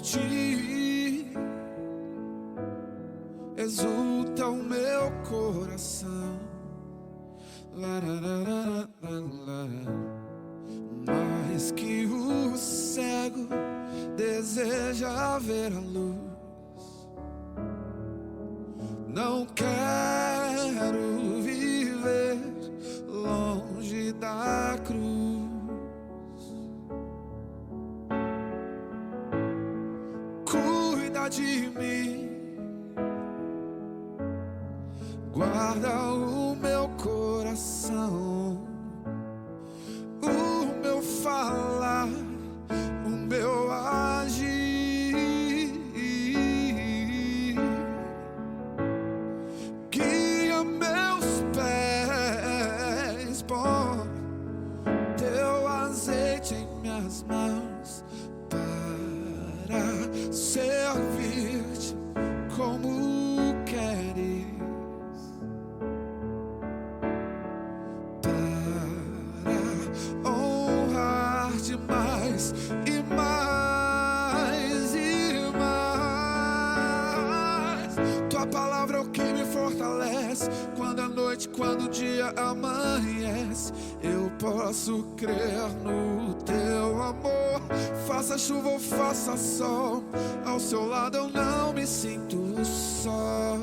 ti exulta o meu coração. Mais que o cego deseja ver a luz, não quero viver longe da cruz. Cuida de mim, guarda o meu coração, o meu falar, o meu agir. Guia meus pés, põe teu azeite em minhas mãos para servir-te como queres, para honrar-te mais e mais e mais. Tua palavra é o que me fortalece quando a noite, quando o dia amanhece. Eu posso crer no teu amor, faça chuva ou faça sol, ao seu lado eu não me sinto só.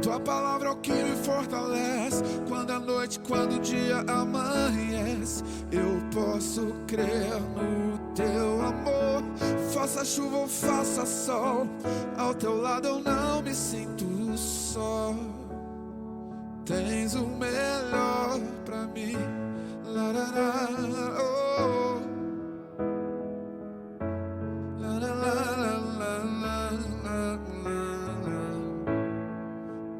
Tua palavra é o que me fortalece quando a noite, quando o dia amanhece. Eu posso crer no teu amor, faça chuva ou faça sol, ao teu lado eu não me sinto só. Tens o melhor pra mim. La, la, la, oh. La, la, la, la, la, la, la.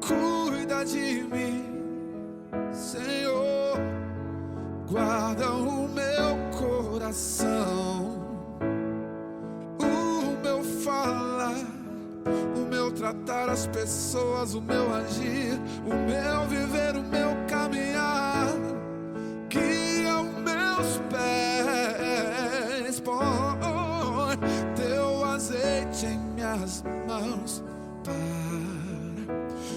Cuida de mim, Senhor, guarda o meu coração, o meu falar, o meu tratar as pessoas, o meu agir, o meu viver, o meu caminhar. Guia os meus pés, põe teu azeite em minhas mãos para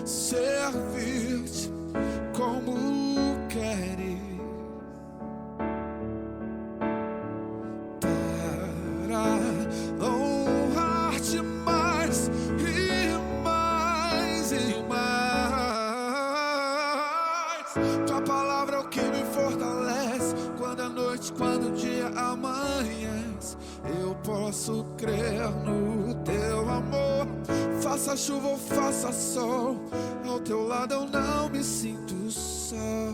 servir-te como queres, para honrar-te mais e mais e mais. Tua palavra é o que me fortalece quando a noite, quando o dia amanhece. Eu posso crer no teu amor, faça chuva ou faça sol, ao teu lado eu não me sinto só.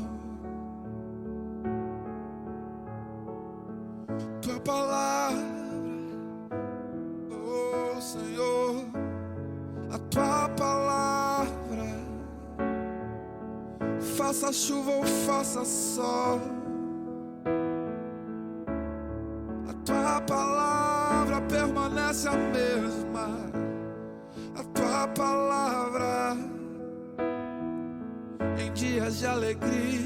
Tua palavra, oh Senhor, a tua palavra, faça chuva ou faça sol, a tua palavra permanece a mesma. A tua palavra em dias de alegria,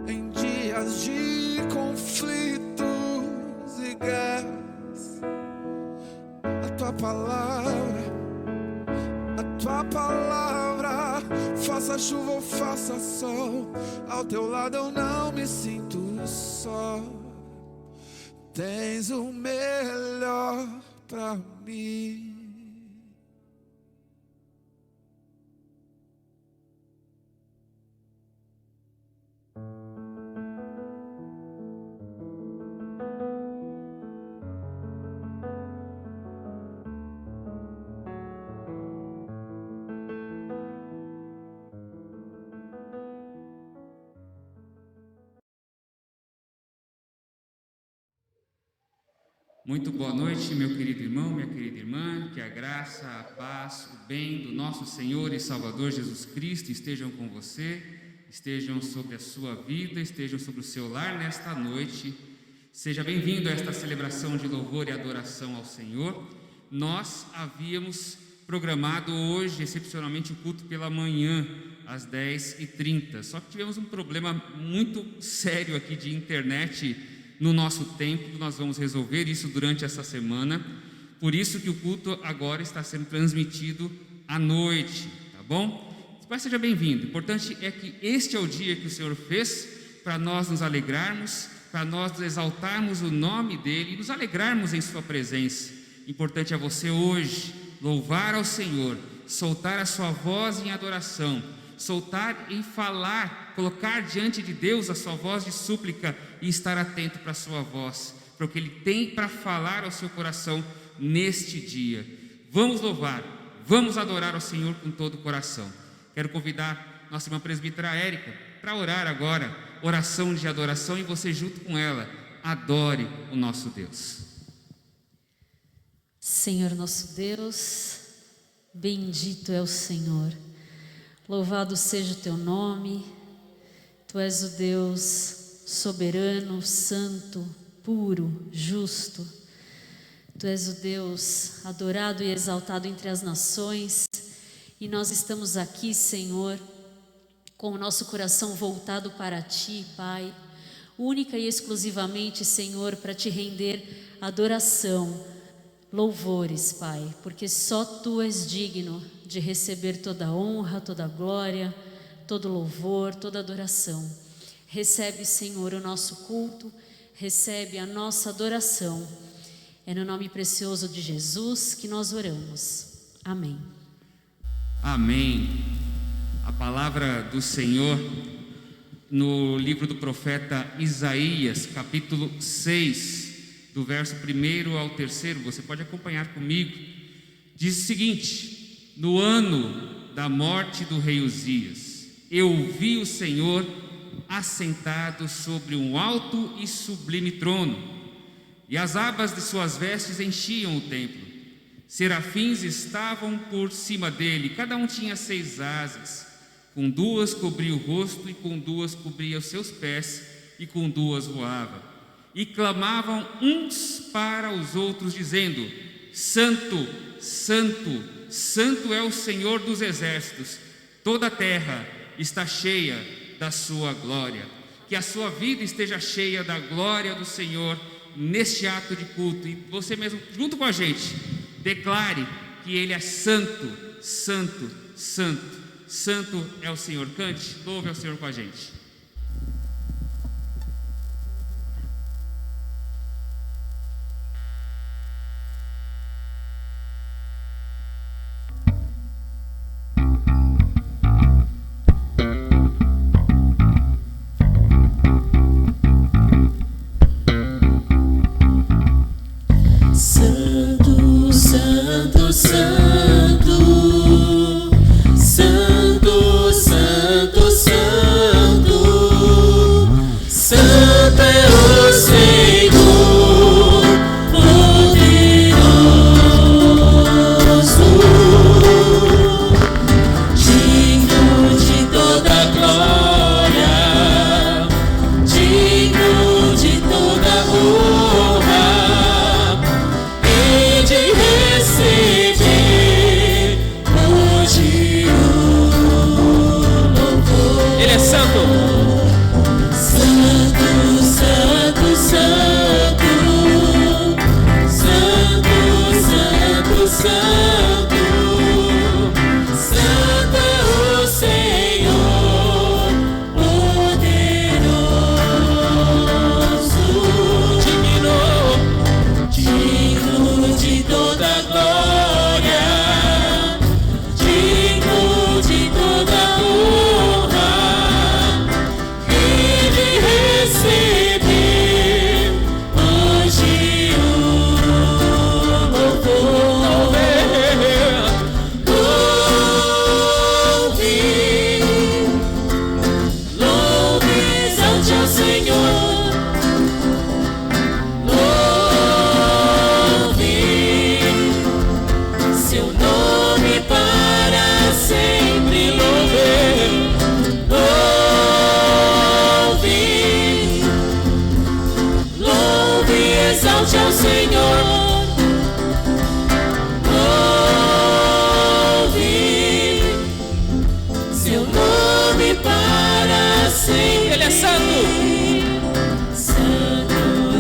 em dias de conflitos e guerras. A tua palavra, faça chuva ou faça sol, ao teu lado eu não me sinto só. Tens o melhor pra mim. Muito boa noite, meu querido irmão, minha querida irmã. Que a graça, a paz, o bem do nosso Senhor e Salvador Jesus Cristo estejam com você, estejam sobre a sua vida, estejam sobre o seu lar nesta noite. Seja bem-vindo a esta celebração de louvor e adoração ao Senhor. Nós havíamos programado hoje, excepcionalmente, o culto pela manhã, às 10h30. Só que tivemos um problema muito sério aqui de internet no nosso templo. Nós vamos resolver isso durante essa semana. Por isso que o culto agora está sendo transmitido à noite, tá bom? Pai, seja bem-vindo. O importante é que este é o dia que o Senhor fez para nós nos alegrarmos, para nós exaltarmos o nome dEle e nos alegrarmos em sua presença. Importante é você hoje louvar ao Senhor, soltar a sua voz em adoração, soltar e falar, colocar diante de Deus a sua voz de súplica e estar atento para a sua voz, para o que Ele tem para falar ao seu coração neste dia. Vamos louvar, vamos adorar ao Senhor com todo o coração. Quero convidar nossa irmã presbítera Érica para orar agora, oração de adoração, e você junto com ela, adore o nosso Deus. Senhor nosso Deus, bendito é o Senhor, louvado seja o teu nome. Tu és o Deus soberano, santo, puro, justo. Tu és o Deus adorado e exaltado entre as nações, e nós estamos aqui, Senhor, com o nosso coração voltado para Ti, Pai, única e exclusivamente, Senhor, para Te render adoração, louvores, Pai, porque só Tu és digno de receber toda a honra, toda a glória, todo louvor, toda adoração. Recebe, Senhor, o nosso culto, recebe a nossa adoração. É no nome precioso de Jesus que nós oramos. Amém. Amém. A palavra do Senhor no livro do profeta Isaías, capítulo 6, do verso 1 ao 3, você pode acompanhar comigo. Diz o seguinte: no ano da morte do rei Uzias, eu vi o Senhor assentado sobre um alto e sublime trono, e as abas de suas vestes enchiam o templo. Serafins estavam por cima dele, cada um tinha 6 asas. Com 2 cobria o rosto, e com 2 cobria os seus pés, e com 2 voava. E clamavam uns para os outros, dizendo: Santo, Santo, Santo é o Senhor dos exércitos, toda a terra está cheia da sua glória. Que a sua vida esteja cheia da glória do Senhor neste ato de culto, e você mesmo, junto com a gente, declare que Ele é santo, santo, santo, santo é o Senhor. Cante, louve ao Senhor com a gente. Ele é santo. Santo,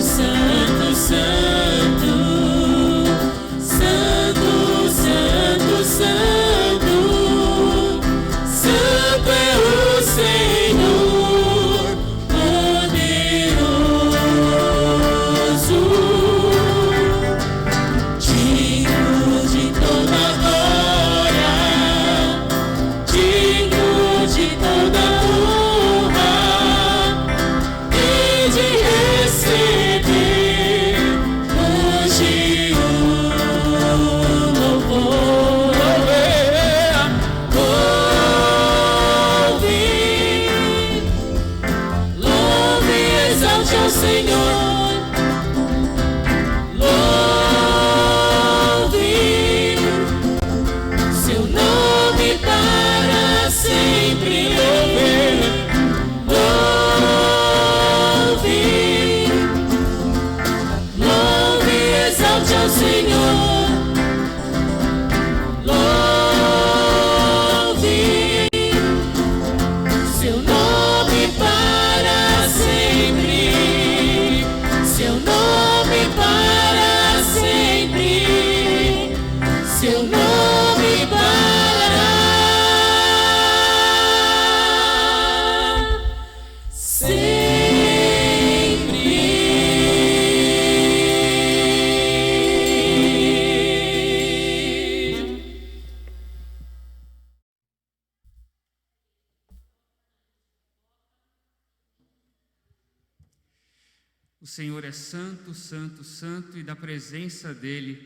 O Senhor é santo, santo, santo, e da presença dEle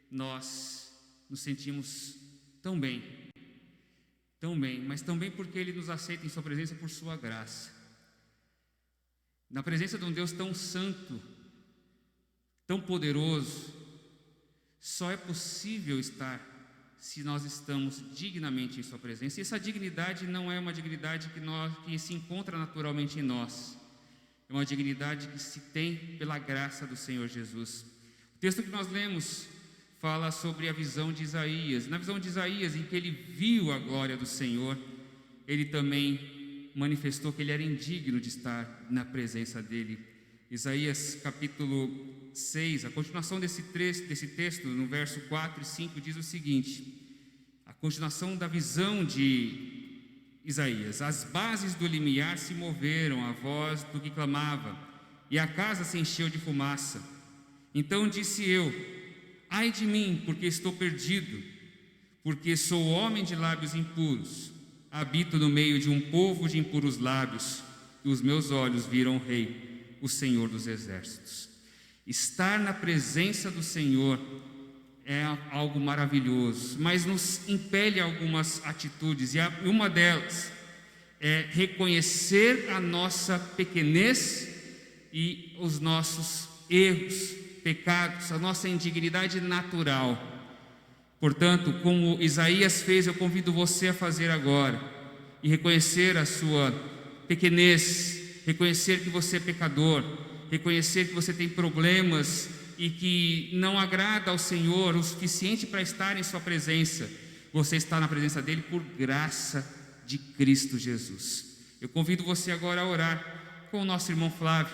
nós nos sentimos tão bem, mas tão bem porque Ele nos aceita em Sua presença por Sua graça. Na presença de um Deus tão santo, tão poderoso, só é possível estar se nós estamos dignamente em Sua presença. E essa dignidade não é uma dignidade que se encontra naturalmente em nós. É uma dignidade que se tem pela graça do Senhor Jesus. O texto que nós lemos fala sobre a visão de Isaías. Na visão de Isaías, em que ele viu a glória do Senhor, ele também manifestou que ele era indigno de estar na presença dele. Isaías capítulo 6, a continuação desse texto, no verso 4 e 5, diz o seguinte: a continuação da visão de Isaías: as bases do limiar se moveram à voz do que clamava, e a casa se encheu de fumaça. Então disse eu: ai de mim, porque estou perdido, porque sou homem de lábios impuros, habito no meio de um povo de impuros lábios, e os meus olhos viram o Rei, o Senhor dos exércitos. Estar na presença do Senhor é algo maravilhoso, mas nos impele a algumas atitudes, e uma delas é reconhecer a nossa pequenez e os nossos erros, pecados, a nossa indignidade natural. Portanto, como Isaías fez, eu convido você a fazer agora, e reconhecer a sua pequenez, reconhecer que você é pecador, reconhecer que você tem problemas e que não agrada ao Senhor o suficiente para estar em sua presença. Você está na presença dele por graça de Cristo Jesus. Eu convido você agora a orar com o nosso irmão Flávio,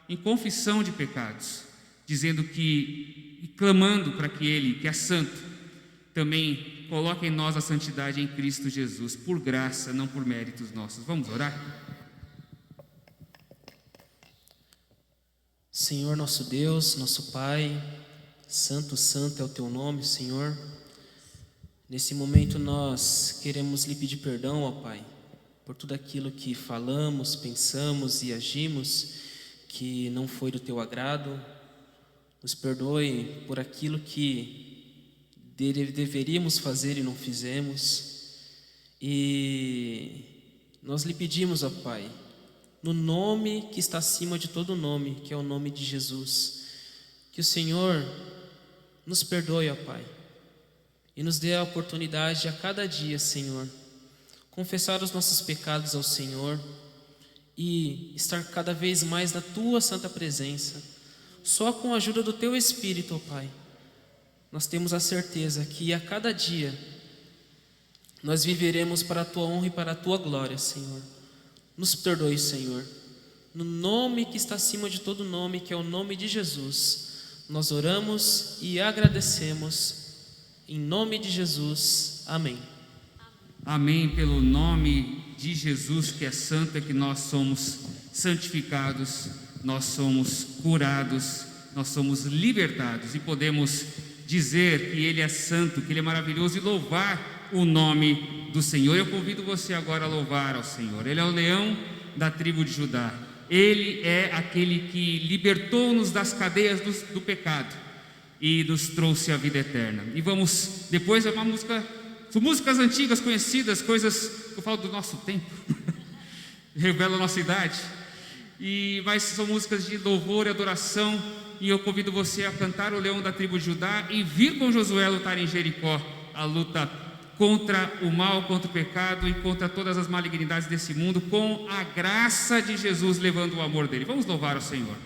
em confissão de pecados, dizendo e clamando para que ele, que é santo, também coloque em nós a santidade em Cristo Jesus, por graça, não por méritos nossos. Vamos orar? Senhor nosso Deus, nosso Pai, santo, santo é o Teu nome, Senhor. Nesse momento nós queremos lhe pedir perdão, ó Pai, por tudo aquilo que falamos, pensamos e agimos que não foi do Teu agrado. Nos perdoe por aquilo que deveríamos fazer e não fizemos. E nós lhe pedimos, ó Pai, no nome que está acima de todo nome, que é o nome de Jesus, que o Senhor nos perdoe, ó Pai, e nos dê a oportunidade a cada dia, Senhor, confessar os nossos pecados ao Senhor e estar cada vez mais na Tua santa presença. Só com a ajuda do Teu Espírito, ó Pai, nós temos a certeza que a cada dia nós viveremos para a Tua honra e para a Tua glória, Senhor. Nos perdoe, Senhor, no nome que está acima de todo nome, que é o nome de Jesus, nós oramos e agradecemos, em nome de Jesus, amém. Amém. Pelo nome de Jesus, que é santo, é que nós somos santificados, nós somos curados, nós somos libertados, e podemos dizer que Ele é santo, que Ele é maravilhoso, e louvar o nome do Senhor. Eu convido você agora a louvar ao Senhor. Ele é o leão da tribo de Judá. Ele é aquele que libertou-nos das cadeias do pecado e nos trouxe a vida eterna. E vamos, depois é uma música, são músicas antigas, conhecidas, coisas que eu falo do nosso tempo, revela a nossa idade, mas são músicas de louvor e adoração. E eu convido você a cantar o leão da tribo de Judá e vir com Josué lutar em Jericó, a luta contra o mal, contra o pecado e contra todas as malignidades desse mundo, com a graça de Jesus, levando o amor dele. Vamos louvar ao Senhor.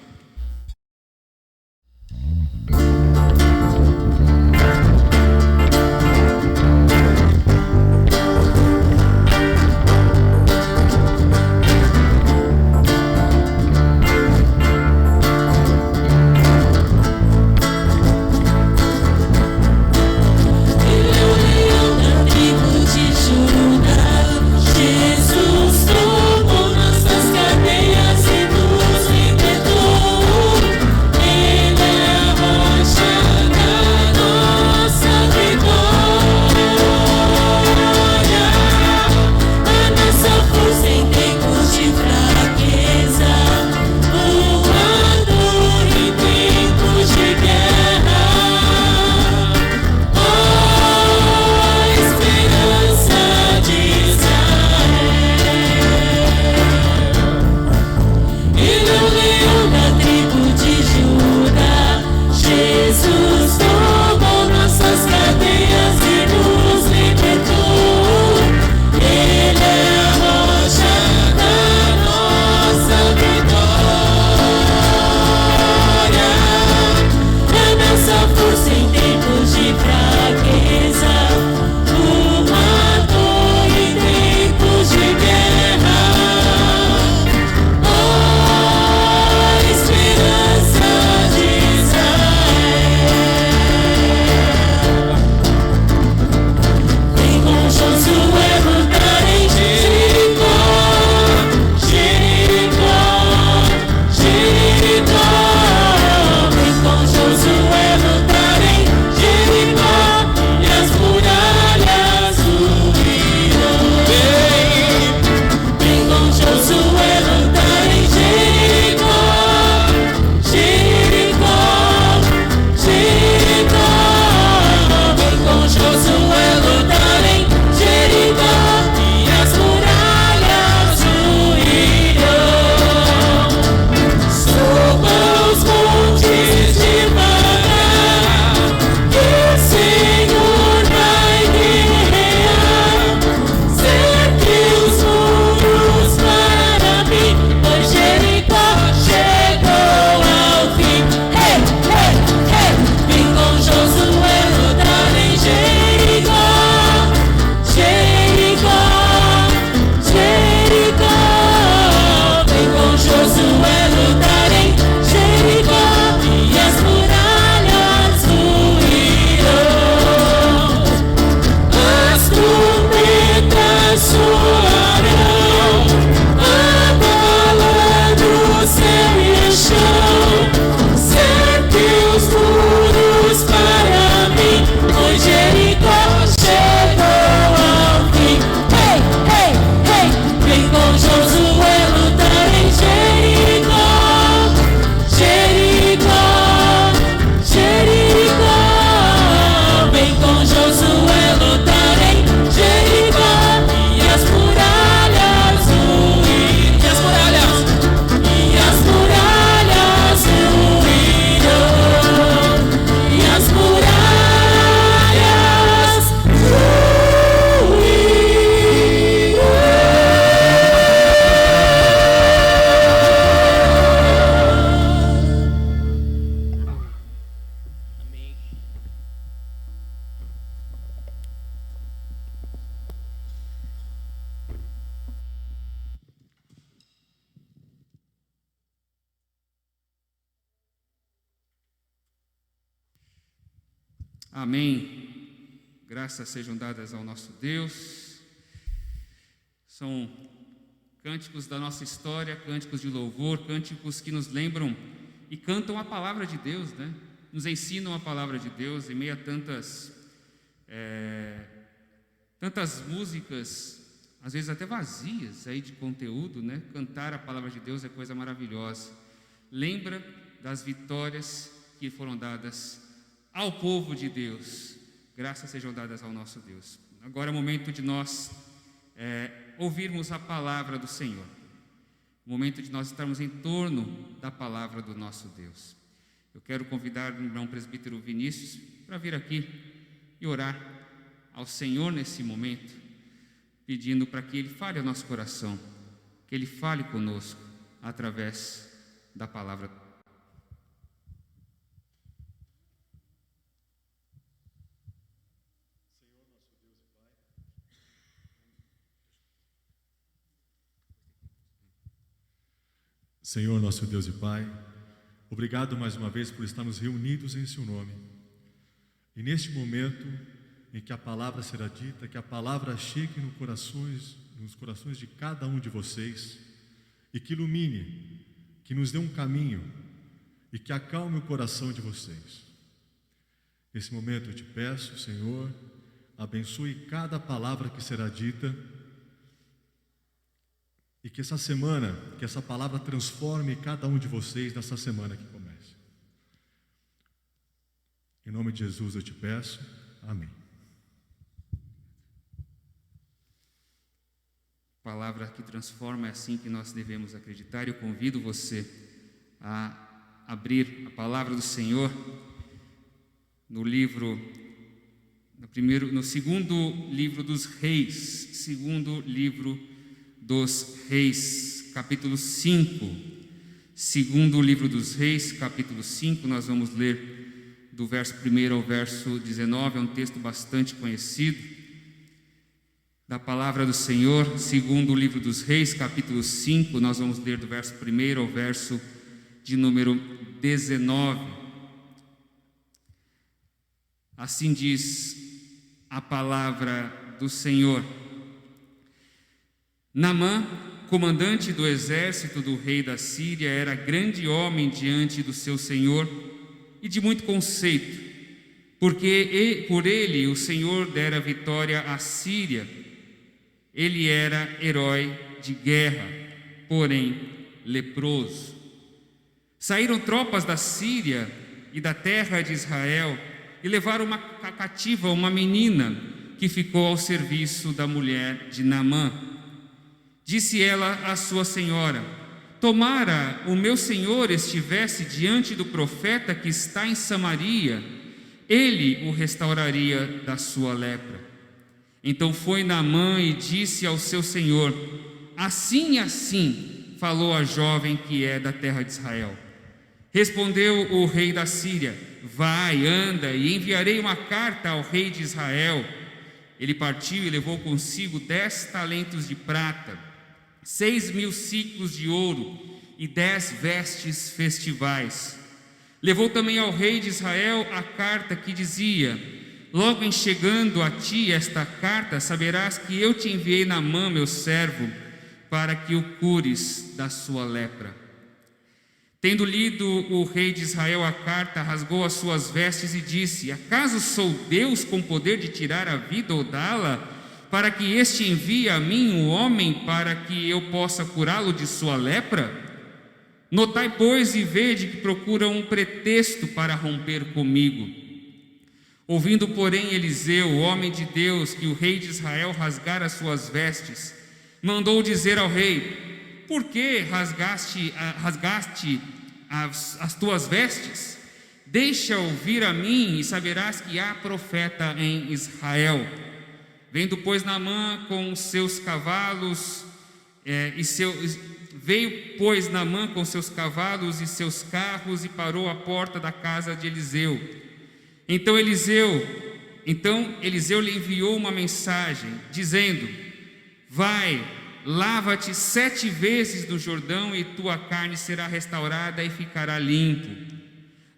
Amém. Graças sejam dadas ao nosso Deus. São cânticos da nossa história, cânticos de louvor, cânticos que nos lembram e cantam a palavra de Deus, né? Nos ensinam a palavra de Deus em meio a tantas músicas, às vezes até vazias aí de conteúdo, né? Cantar a palavra de Deus é coisa maravilhosa. Lembra das vitórias que foram dadas ao povo de Deus. Graças sejam dadas ao nosso Deus. Agora é o momento de nós ouvirmos a palavra do Senhor. O momento de nós estarmos em torno da palavra do nosso Deus. Eu quero convidar o irmão presbítero Vinícius para vir aqui e orar ao Senhor nesse momento, pedindo para que Ele fale ao nosso coração, que Ele fale conosco através da palavra. Senhor, nosso Deus e Pai, obrigado mais uma vez por estarmos reunidos em Seu nome. E neste momento em que a palavra será dita, que a palavra chegue nos corações de cada um de vocês e que ilumine, que nos dê um caminho e que acalme o coração de vocês. Nesse momento eu te peço, Senhor, abençoe cada palavra que será dita e que essa semana, que essa palavra transforme cada um de vocês nessa semana que começa. Em nome de Jesus eu te peço, amém. Palavra que transforma, é assim que nós devemos acreditar. Eu convido você a abrir a palavra do Senhor no segundo livro dos Reis, capítulo 5. Segundo livro dos Reis, capítulo 5, nós vamos ler do verso 1 ao verso 19, é um texto bastante conhecido da palavra do Senhor. Segundo o livro dos Reis, capítulo 5, nós vamos ler do verso 1 ao verso de número 19. Assim diz a palavra do Senhor. Naamã, comandante do exército do rei da Síria, era grande homem diante do seu senhor e de muito conceito, porque por ele o Senhor dera vitória à Síria. Ele era herói de guerra, porém leproso. Saíram tropas da Síria e da terra de Israel e levaram cativa uma menina que ficou ao serviço da mulher de Naamã. Disse ela à sua senhora: tomara o meu senhor estivesse diante do profeta que está em Samaria, ele o restauraria da sua lepra. Então foi Naamã e disse ao seu senhor: assim e assim falou a jovem que é da terra de Israel. Respondeu o rei da Síria: vai, anda, e enviarei uma carta ao rei de Israel. Ele partiu e levou consigo 10 talentos de prata, 6.000 siclos de ouro e 10 vestes festivais. Levou também ao rei de Israel a carta que dizia: logo em chegando a ti esta carta, saberás que eu te enviei Naamã, meu servo, para que o cures da sua lepra. Tendo lido o rei de Israel a carta, rasgou as suas vestes e disse: acaso sou Deus com poder de tirar a vida ou dá-la, para que este envie a mim um homem para que eu possa curá-lo de sua lepra? Notai, pois, e vede que procura um pretexto para romper comigo. Ouvindo, porém, Eliseu, o homem de Deus, que o rei de Israel rasgara as suas vestes, mandou dizer ao rei: por que rasgaste as tuas vestes? Deixa ouvir a mim e saberás que há profeta em Israel. Vendo, pois, Naamã com seus cavalos veio, pois, Naamã com seus cavalos e seus carros e parou à porta da casa de Eliseu. Então Eliseu lhe enviou uma mensagem, dizendo: vai, lava-te 7 vezes no Jordão e tua carne será restaurada e ficará limpo.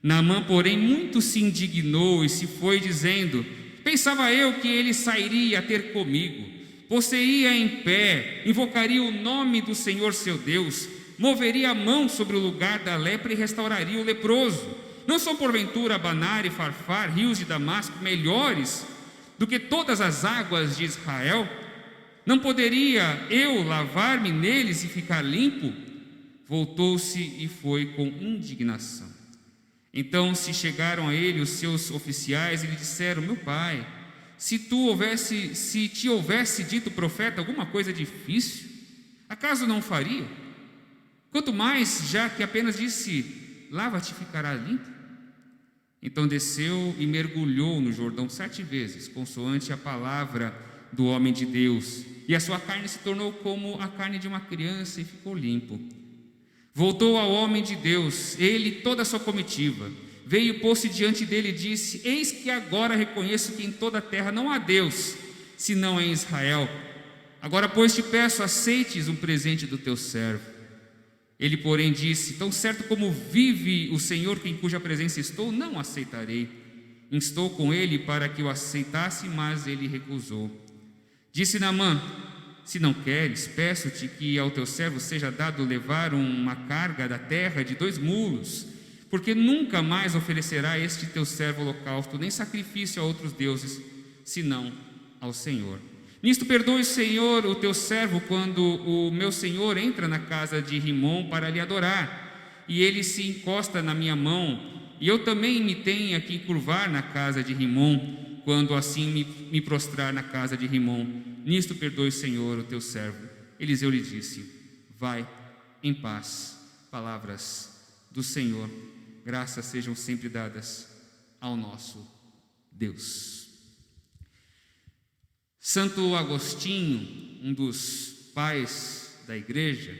Naamã, porém, muito se indignou e se foi dizendo: pensava eu que ele sairia a ter comigo, posseía em pé, invocaria o nome do Senhor seu Deus, moveria a mão sobre o lugar da lepra e restauraria o leproso. Não são porventura Abanar e Farfar, rios de Damasco, melhores do que todas as águas de Israel? Não poderia eu lavar-me neles e ficar limpo? Voltou-se e foi com indignação. Então se chegaram a ele os seus oficiais e lhe disseram: meu pai, se te houvesse dito o profeta alguma coisa difícil, acaso não faria? Quanto mais, já que apenas disse: lava-te e ficará limpo. Então desceu e mergulhou no Jordão 7 vezes, consoante a palavra do homem de Deus, e a sua carne se tornou como a carne de uma criança e ficou limpo. Voltou ao homem de Deus, ele e toda a sua comitiva. Veio e pôs-se diante dele e disse: eis que agora reconheço que em toda a terra não há Deus, senão em Israel. Agora, pois, te peço, aceites um presente do teu servo. Ele, porém, disse: tão certo como vive o Senhor, em cuja presença estou, não aceitarei. Instou com ele para que o aceitasse, mas ele recusou. Disse Naamã: se não queres, peço-te que ao teu servo seja dado levar uma carga da terra de 2 mulos, porque nunca mais oferecerá este teu servo holocausto, nem sacrifício a outros deuses, senão ao Senhor. Nisto perdoe, Senhor, o teu servo, quando o meu senhor entra na casa de Rimom para lhe adorar, e ele se encosta na minha mão, e eu também me tenha que curvar na casa de Rimom, quando assim me prostrar na casa de Rimom. Nisto perdoe, Senhor, o teu servo. Eliseu lhe disse: vai em paz. Palavras do Senhor. Graças sejam sempre dadas ao nosso Deus. Santo Agostinho, um dos pais da igreja,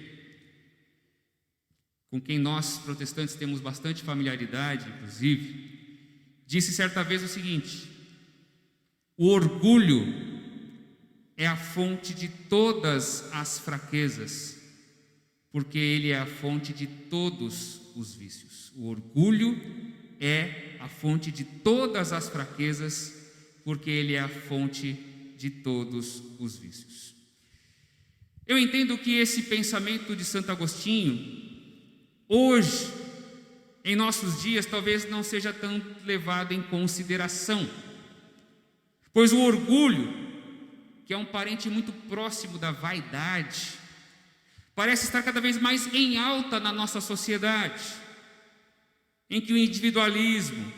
com quem nós protestantes temos bastante familiaridade, inclusive, disse certa vez o seguinte: o orgulho é a fonte de todas as fraquezas, porque ele é a fonte de todos os vícios. O orgulho é a fonte de todas as fraquezas, porque ele é a fonte de todos os vícios. Eu entendo que esse pensamento de Santo Agostinho, hoje, em nossos dias, talvez não seja tão levado em consideração, pois o orgulho, que é um parente muito próximo da vaidade, parece estar cada vez mais em alta na nossa sociedade, em que o individualismo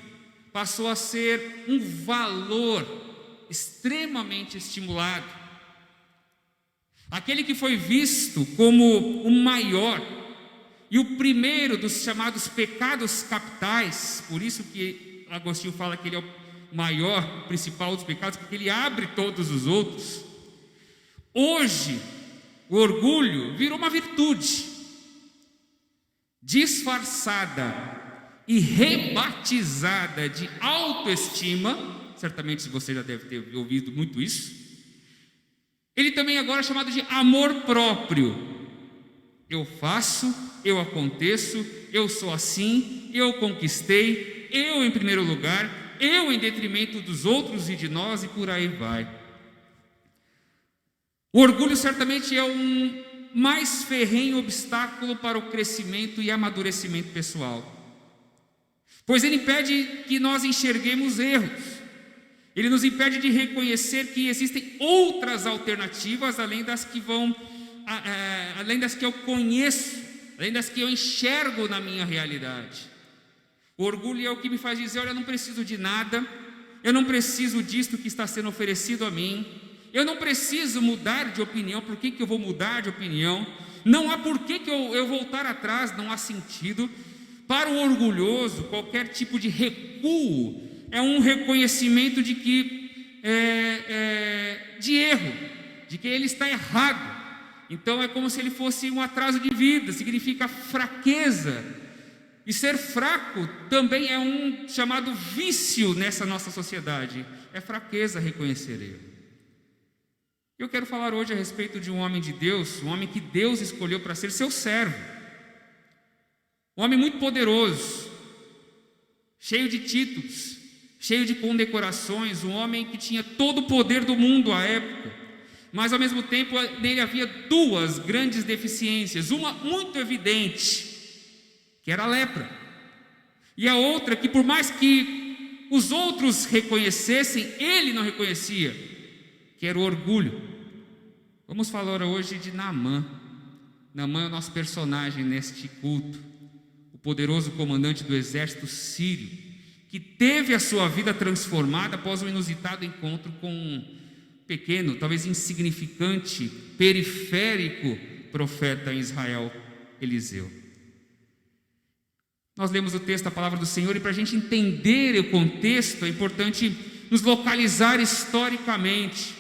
passou a ser um valor extremamente estimulado. Aquele que foi visto como o maior e o primeiro dos chamados pecados capitais, por isso que Agostinho fala que ele é o maior, principal dos pecados, porque ele abre todos os outros. Hoje, o orgulho virou uma virtude disfarçada e rebatizada de autoestima. Certamente você já deve ter ouvido muito isso. Ele também agora é chamado de amor próprio. Eu faço, eu aconteço, eu sou assim, eu conquistei, eu em primeiro lugar, eu em detrimento dos outros e de nós, e por aí vai. O orgulho certamente é um mais ferrenho obstáculo para o crescimento e amadurecimento pessoal, pois ele impede que nós enxerguemos erros. Ele nos impede de reconhecer que existem outras alternativas além das que eu conheço, além das que eu enxergo na minha realidade. O orgulho é o que me faz dizer: olha, eu não preciso de nada, eu não preciso disto que está sendo oferecido a mim, eu não preciso mudar de opinião. Por que eu vou mudar de opinião? Não há por que eu voltar atrás, não há sentido. Para o orgulhoso, qualquer tipo de recuo é um reconhecimento de que de erro, de que ele está errado. Então é como se ele fosse um atraso de vida, significa fraqueza. E ser fraco também é um chamado vício nessa nossa sociedade. É fraqueza reconhecer erro. Eu quero falar hoje a respeito de um homem de Deus, um homem que Deus escolheu para ser seu servo. Um homem muito poderoso, cheio de títulos, cheio de condecorações, um homem que tinha todo o poder do mundo à época, mas ao mesmo tempo nele havia duas grandes deficiências, uma muito evidente, que era a lepra, e a outra que, por mais que os outros reconhecessem, ele não reconhecia, que era o orgulho. Vamos falar hoje de Naamã. Naamã é o nosso personagem neste culto, o poderoso comandante do exército sírio, que teve a sua vida transformada após um inusitado encontro com um pequeno, talvez insignificante, periférico profeta em Israel, Eliseu. Nós lemos o texto, a palavra do Senhor, e para a gente entender o contexto, é importante nos localizar historicamente.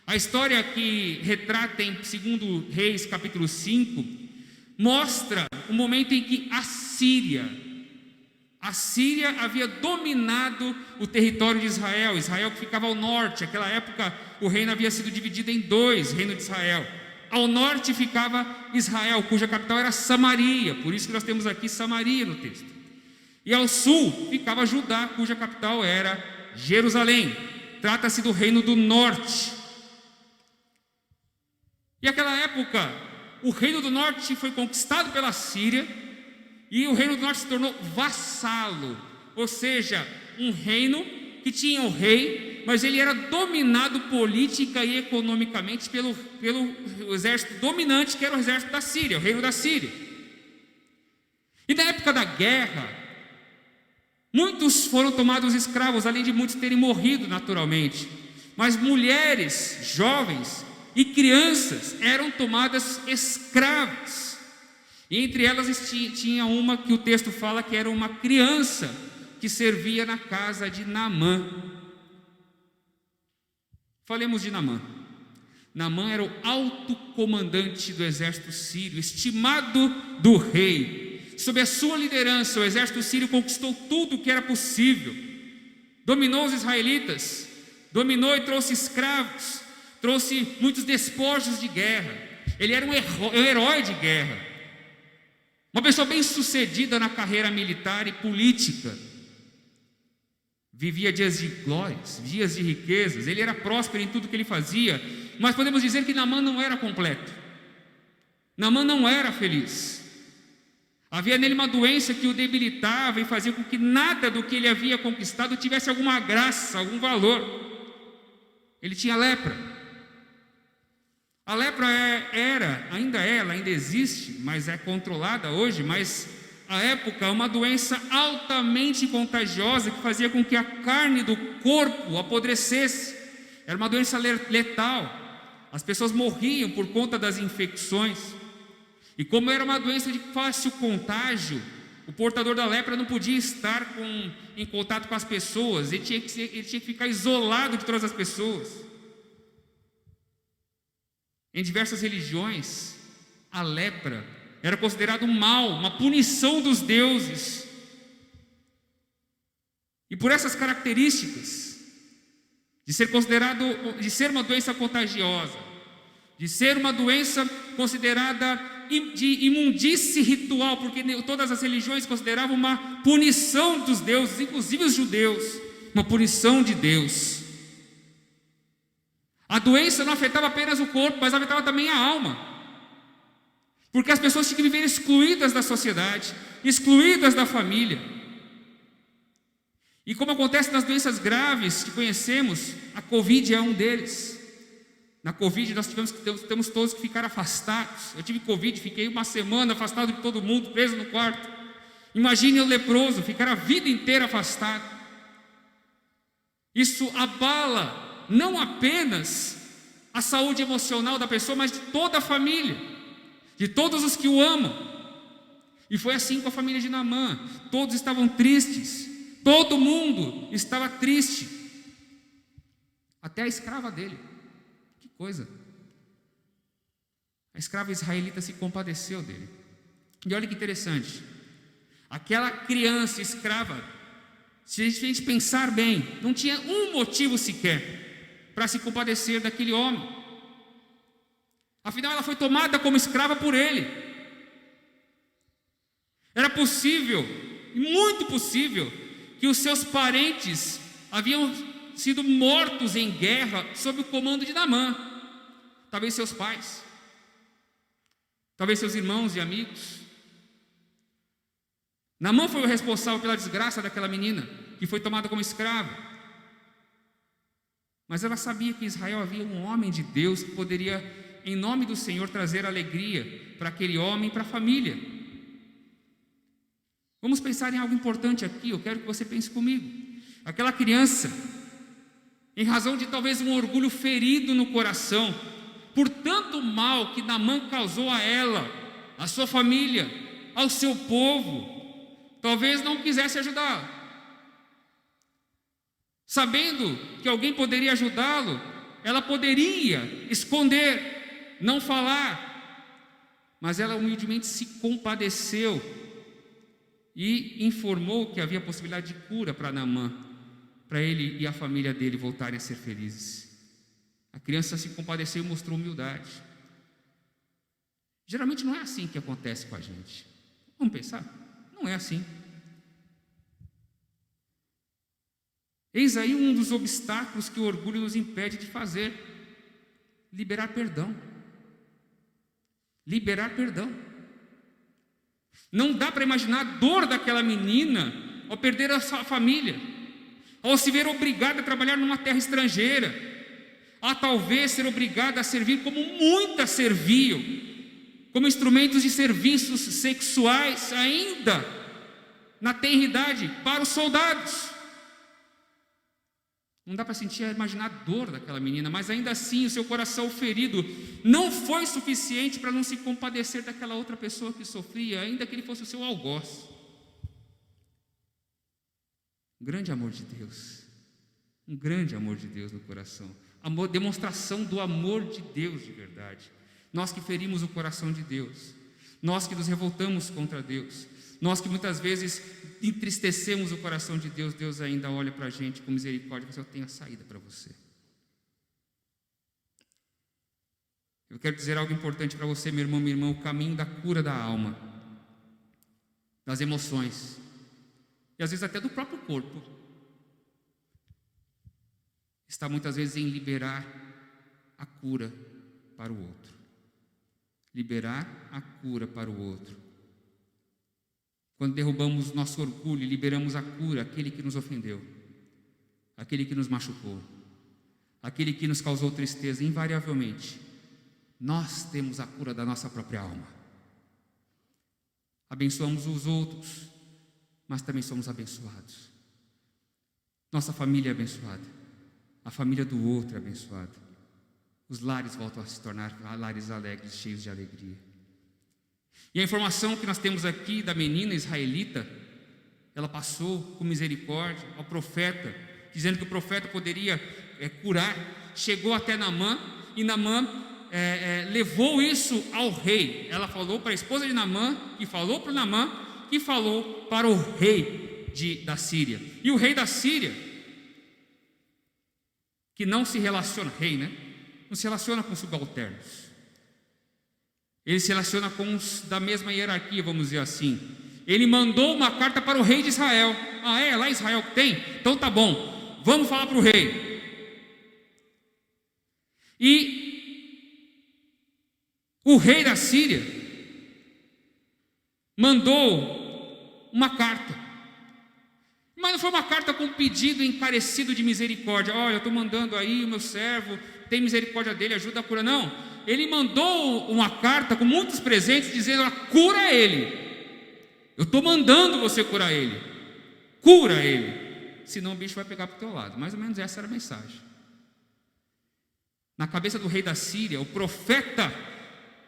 A história que retrata em 2 Reis, capítulo 5, mostra o momento em que a Síria havia dominado o território de Israel, Israel que ficava ao norte. Naquela época o reino havia sido dividido em dois, o reino de Israel. Ao norte ficava Israel, cuja capital era Samaria, por isso que nós temos aqui Samaria no texto. E ao sul ficava Judá, cuja capital era Jerusalém. Trata-se do reino do norte. E naquela época, o reino do norte foi conquistado pela Síria, e o reino do norte se tornou vassalo, ou seja, um reino que tinha o rei, mas ele era dominado política e economicamente pelo exército dominante, que era o exército da Síria, o reino da Síria. E na época da guerra, muitos foram tomados escravos, além de muitos terem morrido naturalmente, mas mulheres, jovens e crianças eram tomadas escravas. E entre elas tinha uma que o texto fala que era uma criança que servia na casa de Naamã. Falemos de Naamã. Naamã era o alto comandante do exército sírio, estimado do rei. Sob a sua liderança, o exército sírio conquistou tudo o que era possível. Dominou os israelitas, dominou e trouxe escravos, trouxe muitos despojos de guerra. Ele era um herói de guerra. Uma pessoa bem sucedida na carreira militar e política. Vivia dias de glórias, dias de riquezas. Ele era próspero em tudo que ele fazia. Mas podemos dizer que Naamã não era completo. Naamã não era feliz. Havia nele uma doença que o debilitava e fazia com que nada do que ele havia conquistado tivesse alguma graça, algum valor. Ele tinha lepra. A lepra ainda existe, mas é controlada hoje, mas à época uma doença altamente contagiosa que fazia com que a carne do corpo apodrecesse. Era uma doença letal. As pessoas morriam por conta das infecções. E como era uma doença de fácil contágio, o portador da lepra não podia estar em contato com as pessoas, ele tinha que ficar isolado de todas as pessoas. Em diversas religiões, a lepra era considerado um mal, uma punição dos deuses. E por essas características, de ser uma doença contagiosa, de ser uma doença considerada de imundície ritual, porque todas as religiões consideravam uma punição dos deuses, inclusive os judeus, uma punição de Deus. A doença não afetava apenas o corpo, mas afetava também a alma, porque as pessoas tinham que viver excluídas da sociedade, excluídas da família. E como acontece nas doenças graves que conhecemos, a Covid é um deles. Na Covid nós temos todos que ficar afastados. Eu tive Covid, fiquei uma semana afastado de todo mundo, preso no quarto. Imagine o leproso ficar a vida inteira afastado. Isso abala não apenas a saúde emocional da pessoa, mas de toda a família, de todos os que o amam. E foi assim com a família de Naamã. Todos estavam tristes, todo mundo estava triste, até a escrava dele. Que coisa! A escrava israelita se compadeceu dele. E olha que interessante, aquela criança escrava, se a gente pensar bem, não tinha um motivo sequer para se compadecer daquele homem. Afinal, ela foi tomada como escrava por ele. Era possível, e muito possível, que que os seus parentes haviam sido mortos em guerra sob o comando de Naamã. Talvez seus pais, talvez seus irmãos e amigos. Naamã foi o responsável pela desgraça daquela menina, que foi tomada como escrava. Mas ela sabia que em Israel havia um homem de Deus que poderia, em nome do Senhor, trazer alegria para aquele homem e para a família. Vamos pensar em algo importante aqui, eu quero que você pense comigo. Aquela criança, em razão de talvez um orgulho ferido no coração, por tanto mal que Naamã causou a ela, à sua família, ao seu povo, talvez não quisesse ajudá-lo. Sabendo que alguém poderia ajudá-lo, ela poderia esconder, não falar, mas ela humildemente se compadeceu e informou que havia possibilidade de cura para Naamã, para ele e a família dele voltarem a ser felizes. A criança se compadeceu e mostrou humildade. Geralmente não é assim que acontece com a gente. Vamos pensar? Não é assim. Eis aí um dos obstáculos que o orgulho nos impede de fazer: liberar perdão. Liberar perdão. Não dá para imaginar a dor daquela menina ao perder a sua família, ao se ver obrigada a trabalhar numa terra estrangeira, a talvez ser obrigada a servir como muitas serviam, como instrumentos de serviços sexuais ainda na tenridade para os soldados. Não dá para imaginar a dor daquela menina, mas ainda assim o seu coração ferido não foi suficiente para não se compadecer daquela outra pessoa que sofria, ainda que ele fosse o seu algoz. Um grande amor de Deus, um grande amor de Deus no coração, amor, demonstração do amor de Deus de verdade. Nós que ferimos o coração de Deus, nós que nos revoltamos contra Deus, nós que muitas vezes entristecemos o coração de Deus, Deus ainda olha para a gente com misericórdia e diz: eu tenho a saída para você. Eu quero dizer algo importante para você, meu irmão, minha irmã: o caminho da cura da alma, das emoções, e às vezes até do próprio corpo, está muitas vezes em liberar a cura para o outro. Liberar a cura para o outro. Quando derrubamos nosso orgulho e liberamos a cura àquele que nos ofendeu, aquele que nos machucou, aquele que nos causou tristeza, invariavelmente, nós temos a cura da nossa própria alma. Abençoamos os outros, mas também somos abençoados. Nossa família é abençoada, a família do outro é abençoada. Os lares voltam a se tornar lares alegres, cheios de alegria. E a informação que nós temos aqui da menina israelita, ela passou com misericórdia ao profeta, dizendo que o profeta poderia curar. Chegou até Naamã, e Naamã levou isso ao rei. Ela falou para a esposa de Naamã, que falou para Naamã, que falou para o rei da Síria. E o rei da Síria, que não se relaciona, não se relaciona com subalternos. Ele se relaciona com os da mesma hierarquia, vamos dizer assim. Ele mandou uma carta para o rei de Israel. Ah, é lá em Israel que tem? Então tá bom, vamos falar para o rei. E o rei da Síria mandou uma carta, mas não foi uma carta com pedido encarecido de misericórdia. Olha, eu estou mandando aí o meu servo, tem misericórdia dele, ajuda a cura. Não. Ele mandou uma carta com muitos presentes, dizendo: cura ele. Eu estou mandando você curar ele. Cura ele. Senão o bicho vai pegar para o teu lado. Mais ou menos essa era a mensagem. Na cabeça do rei da Síria, o profeta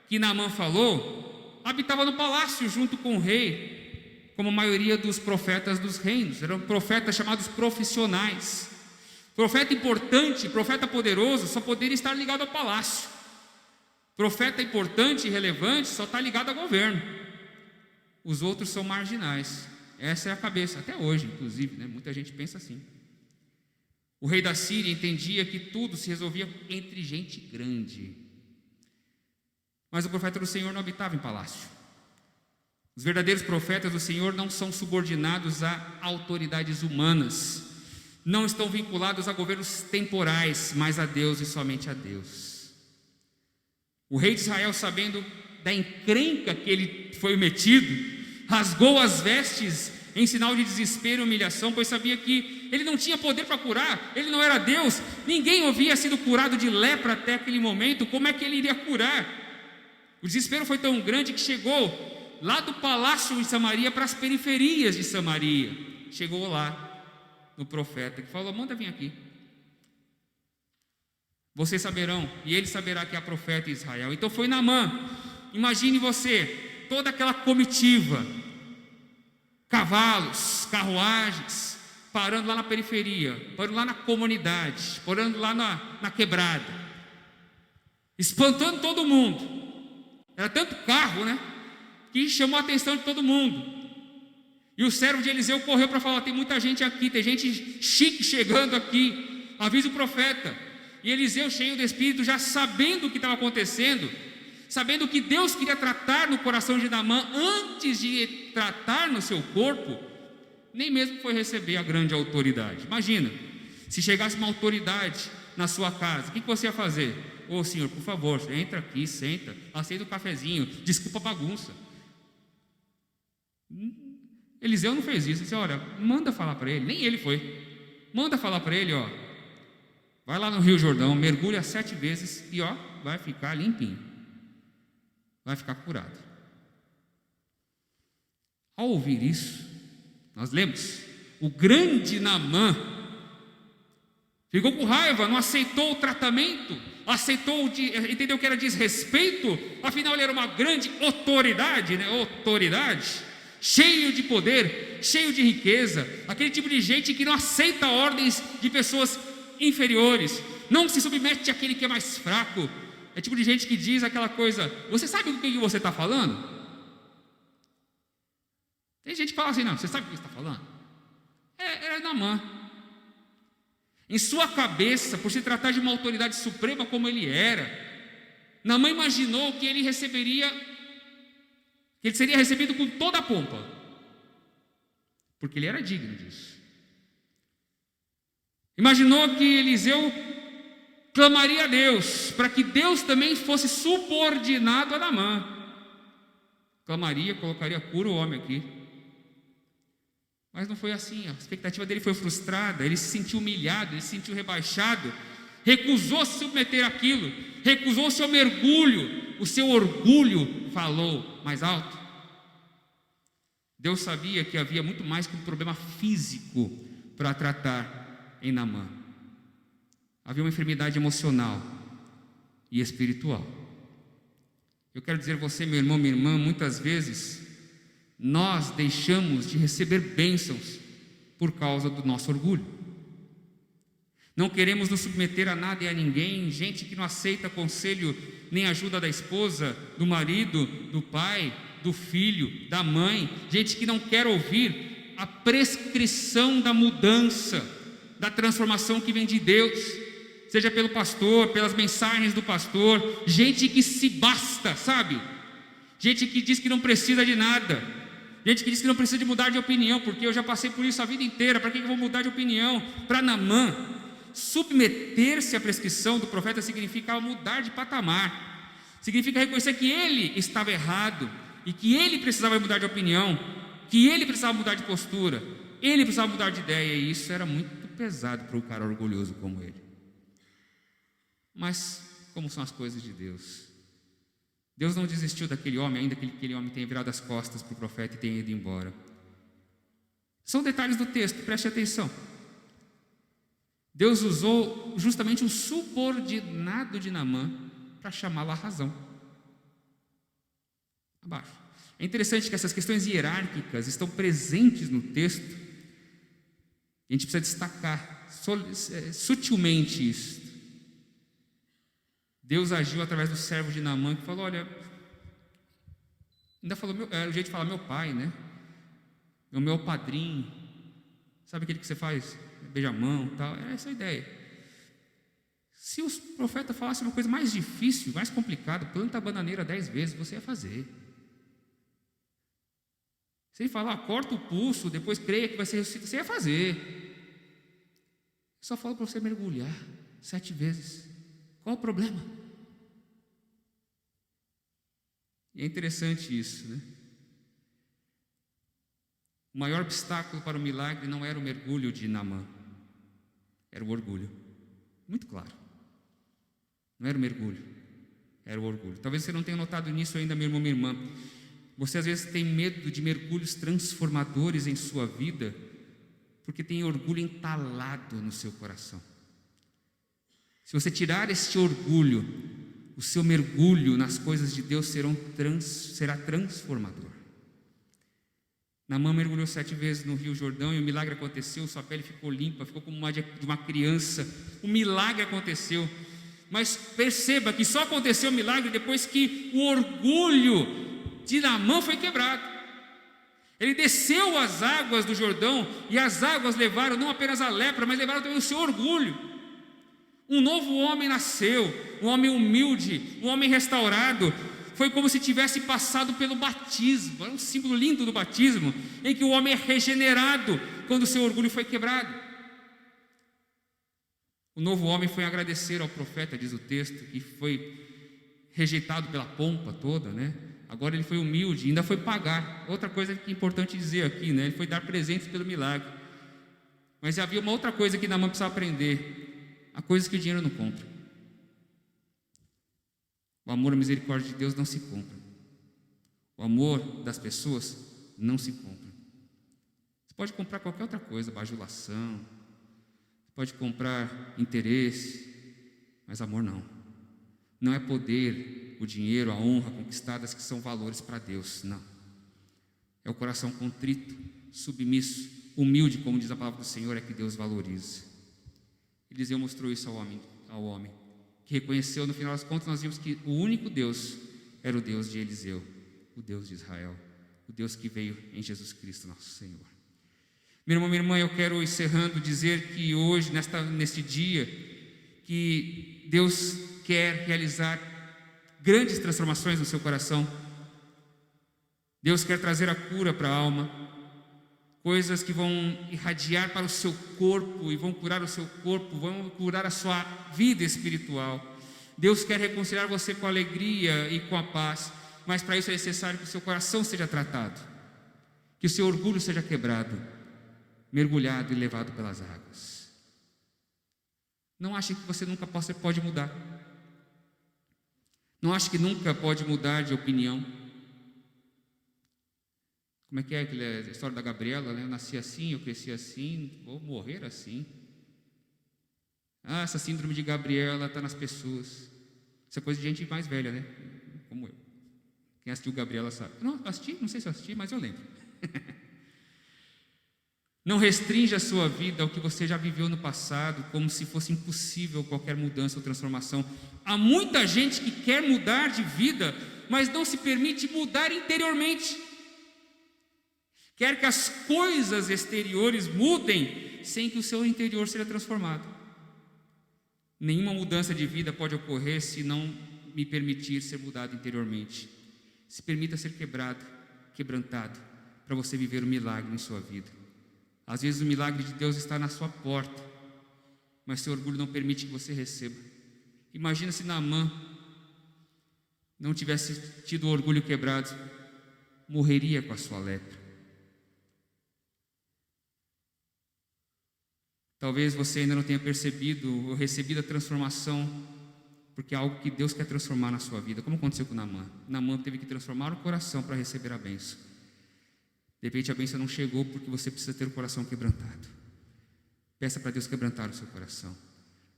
que Naamã falou habitava no palácio junto com o rei, como a maioria dos profetas dos reinos. Eram profetas chamados profissionais. Profeta importante, profeta poderoso, só poderia estar ligado ao palácio. Profeta importante e relevante só está ligado ao governo. Os outros são marginais. Essa é a cabeça, até hoje, inclusive, né? Muita gente pensa assim. O rei da Síria entendia que tudo se resolvia entre gente grande. Mas o profeta do Senhor não habitava em palácio. Os verdadeiros profetas do Senhor não são subordinados a autoridades humanas, não estão vinculados a governos temporais, mas a Deus e somente a Deus. O rei de Israel, sabendo da encrenca que ele foi metido, rasgou as vestes em sinal de desespero e humilhação, pois sabia que ele não tinha poder para curar, ele não era Deus, ninguém havia sido curado de lepra até aquele momento, como é que ele iria curar? O desespero foi tão grande que chegou lá do palácio de Samaria para as periferias de Samaria. Chegou lá no profeta que falou: manda vir aqui, vocês saberão, e ele saberá que há profeta em Israel. Então foi Naamã. Imagine você, toda aquela comitiva, cavalos, carruagens, parando lá na periferia, parando lá na comunidade, parando lá na quebrada, espantando todo mundo. Era tanto carro, né, que chamou a atenção de todo mundo. E o servo de Eliseu correu para falar: tem muita gente aqui, tem gente chique chegando aqui, avisa o profeta. E Eliseu, cheio do Espírito, já sabendo o que estava acontecendo, sabendo que Deus queria tratar no coração de Naamã antes de tratar no seu corpo, nem mesmo foi receber a grande autoridade. Imagina, se chegasse uma autoridade na sua casa, o que você ia fazer? Ô senhor, por favor, entra aqui, senta, aceita o cafezinho, desculpa a bagunça. Eliseu não fez isso. Ele disse: olha, manda falar para ele. Nem ele foi. Manda falar para ele, ó, vai lá no Rio Jordão, mergulha 7 vezes e ó, vai ficar limpinho, vai ficar curado. Ao ouvir isso, nós lemos, o grande Naamã ficou com raiva, não aceitou o tratamento, entendeu que era desrespeito, afinal ele era uma grande autoridade, né? Autoridade, cheio de poder, cheio de riqueza, aquele tipo de gente que não aceita ordens de pessoas inferiores, não se submete àquele que é mais fraco. É tipo de gente que diz aquela coisa: você sabe o que você está falando? Tem gente que fala assim: não, você sabe o que você está falando? Era Naamã. Em sua cabeça, por se tratar de uma autoridade suprema como ele era, Naamã imaginou que ele receberia, que ele seria recebido com toda a pompa, porque ele era digno disso. Imaginou que Eliseu clamaria a Deus, para que Deus também fosse subordinado a Naamã. Clamaria, colocaria cura o homem aqui. Mas não foi assim, a expectativa dele foi frustrada, ele se sentiu humilhado, ele se sentiu rebaixado, recusou se submeter àquilo, recusou o seu mergulho, o seu orgulho falou mais alto. Deus sabia que havia muito mais que um problema físico para tratar em Naamã. Havia uma enfermidade emocional e espiritual. Eu quero dizer a você, meu irmão, minha irmã, muitas vezes nós deixamos de receber bênçãos por causa do nosso orgulho. Não queremos nos submeter a nada e a ninguém, gente que não aceita conselho nem ajuda da esposa, do marido, do pai, do filho, da mãe, gente que não quer ouvir a prescrição da mudança, da transformação que vem de Deus, seja pelo pastor, pelas mensagens do pastor, gente que se basta, sabe? Gente que diz que não precisa de nada, gente que diz que não precisa de mudar de opinião, porque eu já passei por isso a vida inteira, para que eu vou mudar de opinião? Para Naamã, submeter-se à prescrição do profeta significa mudar de patamar, significa reconhecer que ele estava errado, e que ele precisava mudar de opinião, que ele precisava mudar de postura, ele precisava mudar de ideia, e isso era muito pesado para um cara orgulhoso como ele. Mas como são as coisas de Deus? Deus não desistiu daquele homem, ainda que aquele homem tenha virado as costas para o profeta e tenha ido embora. São detalhes do texto, preste atenção. Deus usou justamente um subordinado de Naamã para chamá-lo à razão. Abaixo. É interessante que essas questões hierárquicas estão presentes no texto. A gente precisa destacar sutilmente isso. Deus agiu através do servo de Naamã, que falou: olha, ainda falou, o jeito de falar meu pai, né? O meu padrinho, sabe aquele que você faz, beija a mão e tal, é essa a ideia. Se o profeta falasse uma coisa mais difícil, mais complicada, planta a bananeira 10 vezes, você ia fazer. Se ele falar, corta o pulso, depois creia que vai ser ressuscitado, você ia fazer. Só falo para você mergulhar 7 vezes. Qual o problema? E é interessante isso, né? O maior obstáculo para o milagre não era o mergulho de Naamã, era o orgulho. Muito claro. Não era o mergulho, era o orgulho. Talvez você não tenha notado nisso ainda, meu irmão, minha irmã. Você às vezes tem medo de mergulhos transformadores em sua vida, porque tem orgulho entalado no seu coração. Se você tirar este orgulho, o seu mergulho nas coisas de Deus será transformador. Naamã mergulhou 7 vezes no Rio Jordão e o milagre aconteceu, sua pele ficou limpa, ficou como de uma criança. O milagre aconteceu. Mas perceba que só aconteceu o milagre depois que o orgulho de Naamã foi quebrado. Ele desceu as águas do Jordão e as águas levaram não apenas a lepra, mas levaram também o seu orgulho. Um novo homem nasceu, um homem humilde, um homem restaurado. Foi como se tivesse passado pelo batismo. Era um símbolo lindo do batismo, em que o homem é regenerado quando o seu orgulho foi quebrado. O novo homem foi agradecer ao profeta, diz o texto, que foi rejeitado pela pompa toda, né? Agora ele foi humilde, ainda foi pagar. Outra coisa que é importante dizer aqui, né? Ele foi dar presentes pelo milagre. Mas havia uma outra coisa que Naamã precisava aprender: há coisas que o dinheiro não compra. O amor e a misericórdia de Deus não se compram. O amor das pessoas não se compra. Você pode comprar qualquer outra coisa, bajulação, você pode comprar interesse, mas amor não. Não é poder, o dinheiro, a honra conquistadas que são valores para Deus, não. É o coração contrito, submisso, humilde, como diz a palavra do Senhor, é que Deus valoriza. Eliseu mostrou isso ao homem, que reconheceu, no final das contas, nós vimos que o único Deus era o Deus de Eliseu, o Deus de Israel, o Deus que veio em Jesus Cristo, nosso Senhor. Meu irmão, minha irmã, eu quero, encerrando, dizer que hoje, neste dia, que Deus quer realizar grandes transformações no seu coração. Deus quer trazer a cura para a alma, coisas que vão irradiar para o seu corpo e vão curar o seu corpo, vão curar a sua vida espiritual. Deus quer reconciliar você com a alegria e com a paz, mas para isso é necessário que o seu coração seja tratado, que o seu orgulho seja quebrado, mergulhado e levado pelas águas. Não ache que você nunca pode mudar. Não ache que nunca pode mudar de opinião. Como é que é aquela história da Gabriela, né? Eu nasci assim, eu cresci assim, vou morrer assim. Essa síndrome de Gabriela está nas pessoas. Isso é coisa de gente mais velha, né? Como eu. Quem assistiu Gabriela sabe. Não assisti, não sei se eu assisti, mas eu lembro. Não restrinja a sua vida ao que você já viveu no passado, como se fosse impossível qualquer mudança ou transformação. Há muita gente que quer mudar de vida, mas não se permite mudar interiormente. Quer que as coisas exteriores mudem, sem que o seu interior seja transformado. Nenhuma mudança de vida pode ocorrer se não me permitir ser mudado interiormente. Se permita ser quebrantado, para você viver o milagre em sua vida. Às vezes o milagre de Deus está na sua porta, mas seu orgulho não permite que você receba. Imagina se Naamã não tivesse tido o orgulho quebrado, morreria com a sua lepra. Talvez você ainda não tenha percebido ou recebido a transformação, porque é algo que Deus quer transformar na sua vida, como aconteceu com Naamã. Naamã teve que transformar o coração para receber a bênção. De repente a bênção não chegou porque você precisa ter o coração quebrantado. Peça para Deus quebrantar o seu coração,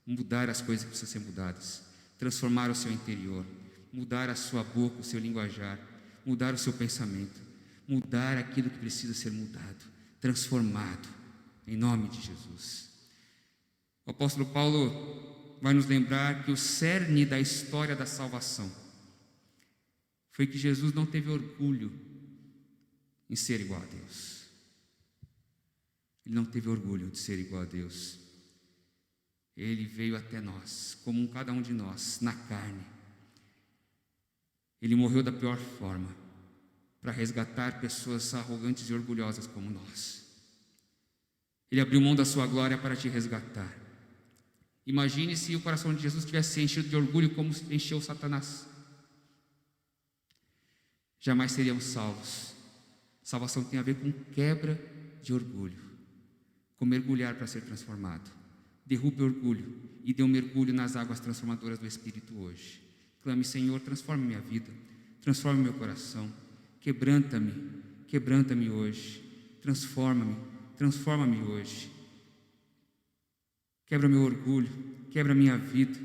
mudar as coisas que precisam ser mudadas, transformar o seu interior, mudar a sua boca, o seu linguajar, mudar o seu pensamento, mudar aquilo que precisa ser mudado, transformado, em nome de Jesus. O apóstolo Paulo vai nos lembrar que o cerne da história da salvação foi que Jesus não teve orgulho em ser igual a Deus. Ele não teve orgulho de ser igual a Deus. Ele veio até nós, como cada um de nós, na carne. Ele morreu da pior forma, para resgatar pessoas arrogantes e orgulhosas como nós. Ele abriu mão da sua glória para te resgatar. Imagine se o coração de Jesus tivesse enchido de orgulho como encheu Satanás. Jamais seríamos salvos. Salvação tem a ver com quebra de orgulho, com mergulhar para ser transformado. Derrube o orgulho e dê um mergulho nas águas transformadoras do Espírito hoje. Clame: Senhor, transforme minha vida, transforme meu coração, quebranta-me hoje, transforma-me hoje. Quebra meu orgulho, quebra minha vida,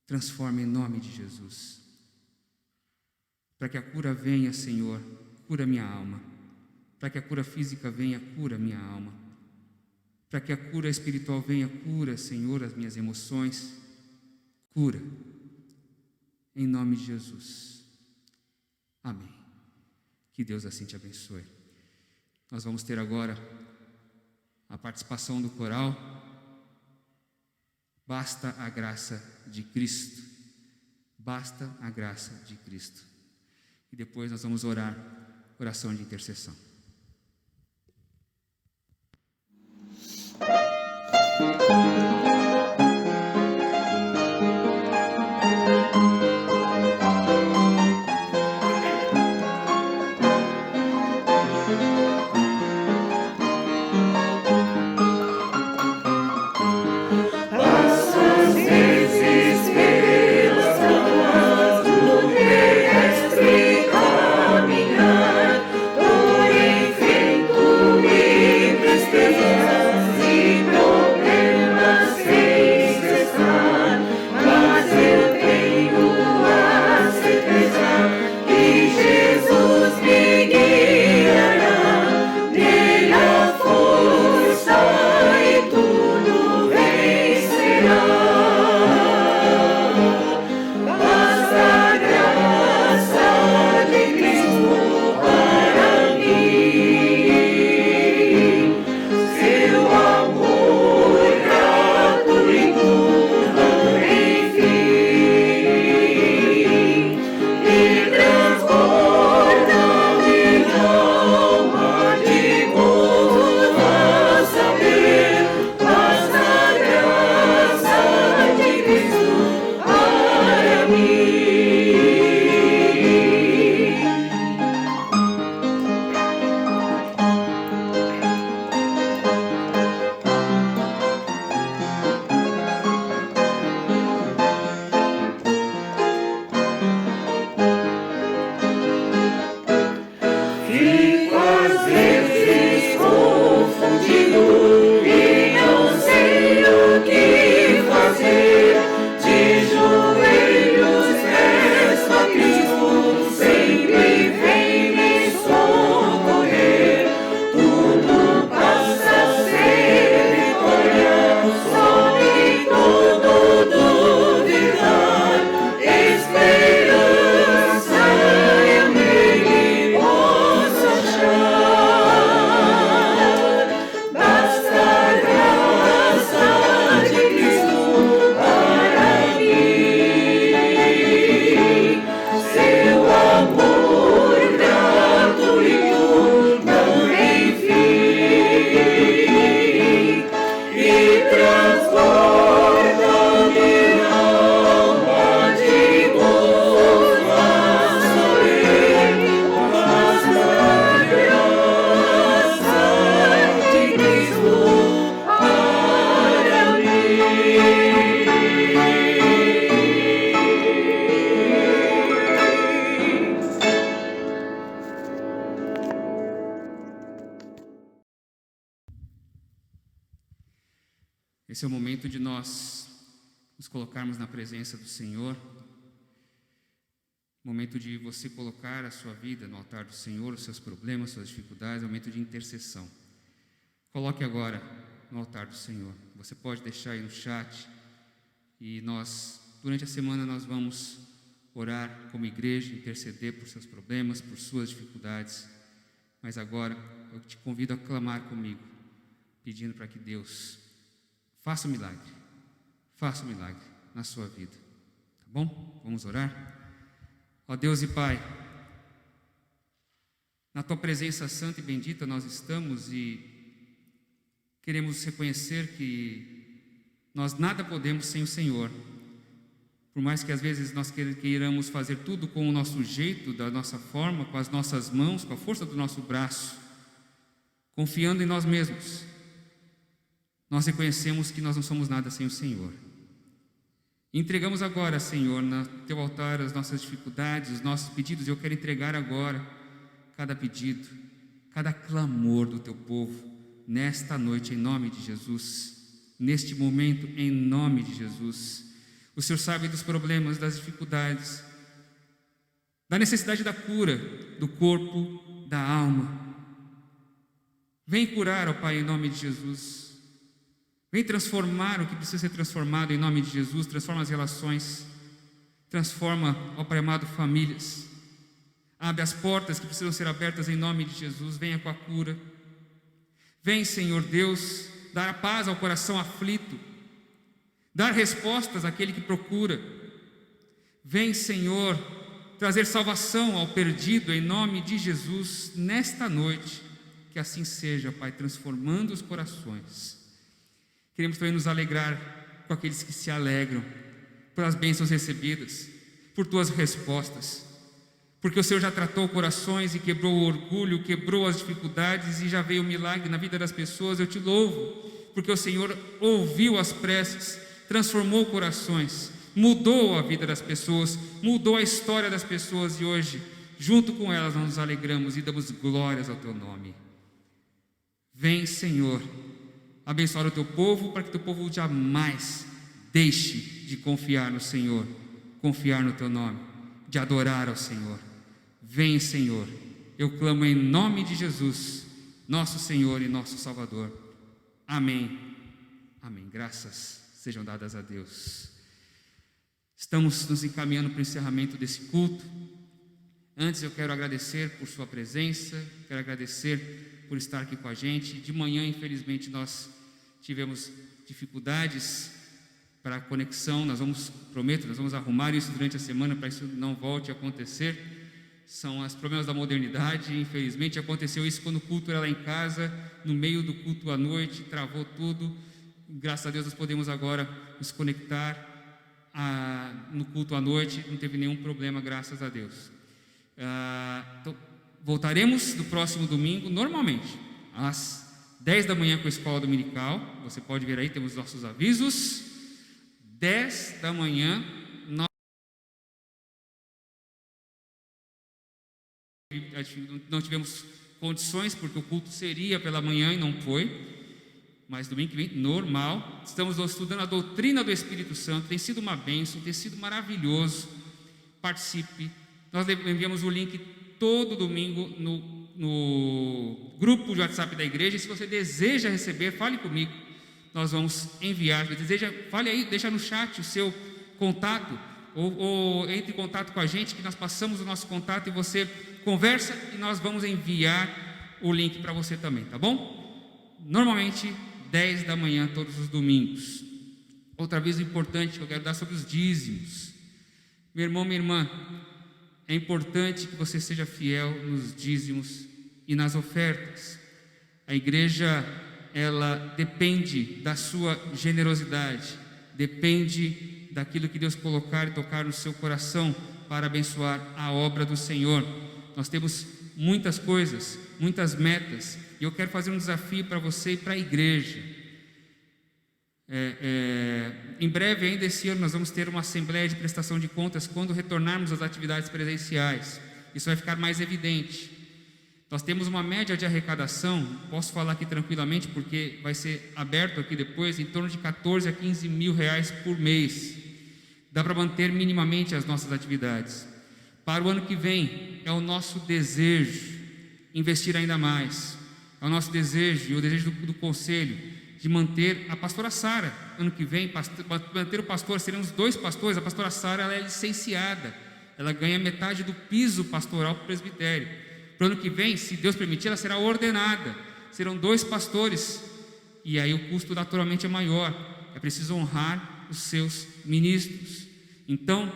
transforma em nome de Jesus. Para que a cura venha, Senhor, cura minha alma. Para que a cura física venha, cura minha alma. Para que a cura espiritual venha, cura, Senhor, as minhas emoções. Cura. Em nome de Jesus. Amém. Que Deus assim te abençoe. Nós vamos ter agora a participação do coral. Basta a graça de Cristo. Basta a graça de Cristo. E depois nós vamos orar, oração de intercessão. Esse é o momento de nós nos colocarmos na presença do Senhor. Momento de você colocar a sua vida no altar do Senhor, os seus problemas, suas dificuldades. É um momento de intercessão. Coloque agora no altar do Senhor. Você pode deixar aí no chat. E nós, durante a semana, nós vamos orar como igreja, interceder por seus problemas, por suas dificuldades. Mas agora eu te convido a clamar comigo, pedindo para que Deus faça um milagre na sua vida, tá bom? Vamos orar? Ó Deus e Pai, Na Tua presença santa e bendita nós estamos e queremos reconhecer que nós nada podemos sem o Senhor. Por mais que às vezes nós queiramos fazer tudo com o nosso jeito, da nossa forma, com as nossas mãos, com a força do nosso braço, confiando em nós mesmos, nós reconhecemos que nós não somos nada sem o Senhor. Entregamos agora, Senhor, no Teu altar as nossas dificuldades, os nossos pedidos. Eu quero entregar agora cada pedido, cada clamor do Teu povo, nesta noite, em nome de Jesus, neste momento, em nome de Jesus. O Senhor sabe dos problemas, das dificuldades, da necessidade da cura do corpo, da alma. Vem curar, ó Pai, em nome de Jesus. Vem transformar o que precisa ser transformado em nome de Jesus. Transforma as relações. Transforma, ó Pai amado, famílias. Abre as portas que precisam ser abertas em nome de Jesus. Venha com a cura. Vem, Senhor Deus, dar a paz ao coração aflito. Dar respostas àquele que procura. Vem, Senhor, trazer salvação ao perdido em nome de Jesus nesta noite. Que assim seja, Pai, transformando os corações. Queremos também nos alegrar com aqueles que se alegram pelas bênçãos recebidas, por Tuas respostas, porque o Senhor já tratou corações e quebrou o orgulho, quebrou as dificuldades e já veio o milagre na vida das pessoas. Eu Te louvo, porque o Senhor ouviu as preces, transformou corações, mudou a vida das pessoas, mudou a história das pessoas e hoje, junto com elas, nós nos alegramos e damos glórias ao Teu nome. Vem, Senhor, abençoar o Teu povo, para que o Teu povo jamais deixe de confiar no Senhor, confiar no Teu nome, de adorar ao Senhor. Vem, Senhor, eu clamo em nome de Jesus, nosso Senhor e nosso Salvador. Amém. Amém. Graças sejam dadas a Deus. Estamos nos encaminhando para o encerramento desse culto. Antes eu quero agradecer por sua presença, quero agradecer por estar aqui com a gente. De manhã, infelizmente, nós tivemos dificuldades para a conexão. Prometo, nós vamos arrumar isso durante a semana para isso não volte a acontecer. São os problemas da modernidade. Infelizmente aconteceu isso quando o culto era lá em casa, no meio do culto à noite, travou tudo. Graças a Deus nós podemos agora nos conectar no culto à noite, não teve nenhum problema, graças a Deus. Então, voltaremos no próximo domingo, normalmente, às 10 da manhã com a escola dominical. Você pode ver aí, temos nossos avisos. 10 da manhã, não tivemos condições, porque o culto seria pela manhã e não foi, mas domingo que vem, normal. Estamos estudando a doutrina do Espírito Santo, tem sido uma bênção, tem sido maravilhoso. Participe. Nós enviamos o link todo domingo no grupo de WhatsApp da igreja. E se você deseja receber, fale comigo, nós vamos enviar. Se deseja, fale aí, deixa no chat o seu contato, ou entre em contato com a gente, que nós passamos o nosso contato e você conversa e nós vamos enviar o link para você também, tá bom? Normalmente 10 da manhã todos os domingos. Outro aviso importante que eu quero dar sobre os dízimos. Meu irmão, minha irmã, é importante que você seja fiel nos dízimos e nas ofertas. A igreja, ela depende da sua generosidade, depende daquilo que Deus colocar e tocar no seu coração para abençoar a obra do Senhor. Nós temos muitas coisas, muitas metas, e eu quero fazer um desafio para você e para a igreja. Em breve, ainda esse ano, nós vamos ter uma assembleia de prestação de contas quando retornarmos às atividades presenciais. Isso vai ficar mais evidente. Nós temos uma média de arrecadação, posso falar aqui tranquilamente porque vai ser aberto aqui depois, em torno de 14 a 15 mil reais por mês. Dá para manter minimamente as nossas atividades. Para o ano que vem, é o nosso desejo investir ainda mais. É o nosso desejo e o desejo do conselho de manter a pastora Sara. Ano que vem, manter o pastor, seremos 2 pastores. A pastora Sara, ela é licenciada, ela ganha metade do piso pastoral para o presbitério. Para o ano que vem, se Deus permitir, ela será ordenada. Serão 2 pastores, e aí o custo naturalmente é maior. É preciso honrar os seus ministros. Então,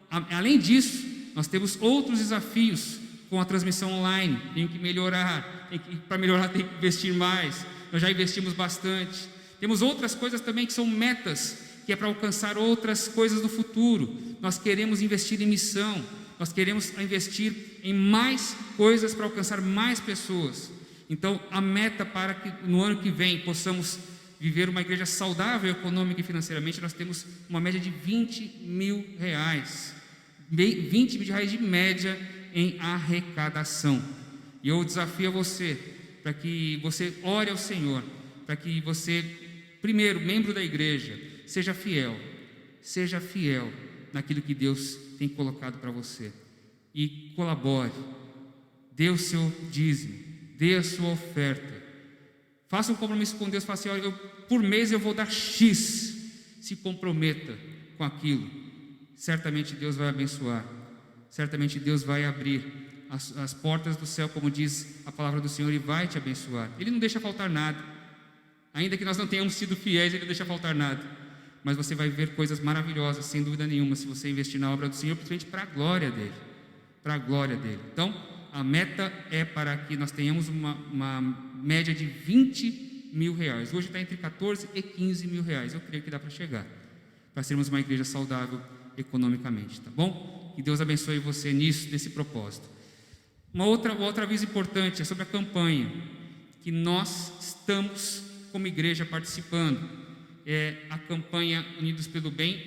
além disso, nós temos outros desafios, com a transmissão online, tenho que melhorar, para melhorar tenho que investir mais. Nós já investimos bastante. Temos outras coisas também que são metas, que é para alcançar outras coisas no futuro. Nós queremos investir em missão, nós queremos investir em mais coisas para alcançar mais pessoas. Então, a meta para que no ano que vem possamos viver uma igreja saudável econômica e financeiramente, nós temos uma média de R$20 mil, R$20 mil de média em arrecadação. E eu desafio a você, para que você ore ao Senhor, para que você, primeiro, membro da igreja, seja fiel naquilo que Deus tem colocado para você, e colabore, dê o seu dízimo, dê a sua oferta, faça um compromisso com Deus, faça assim: por mês eu vou dar X, se comprometa com aquilo. Certamente Deus vai abençoar, certamente Deus vai abrir as portas do céu, como diz a palavra do Senhor, e vai te abençoar. Ele não deixa faltar nada, ainda que nós não tenhamos sido fiéis, Ele não deixa faltar nada, mas você vai ver coisas maravilhosas, sem dúvida nenhuma, se você investir na obra do Senhor, principalmente para a glória dEle, para a glória dEle. Então, a meta é para que nós tenhamos uma média de R$20 mil. Hoje está entre 14 e 15 mil reais. Eu creio que dá para chegar, para sermos uma igreja saudável economicamente, tá bom? Que Deus abençoe você nisso, nesse propósito. Uma outra aviso importante é sobre a campanha que nós estamos como igreja participando. É a campanha Unidos pelo Bem,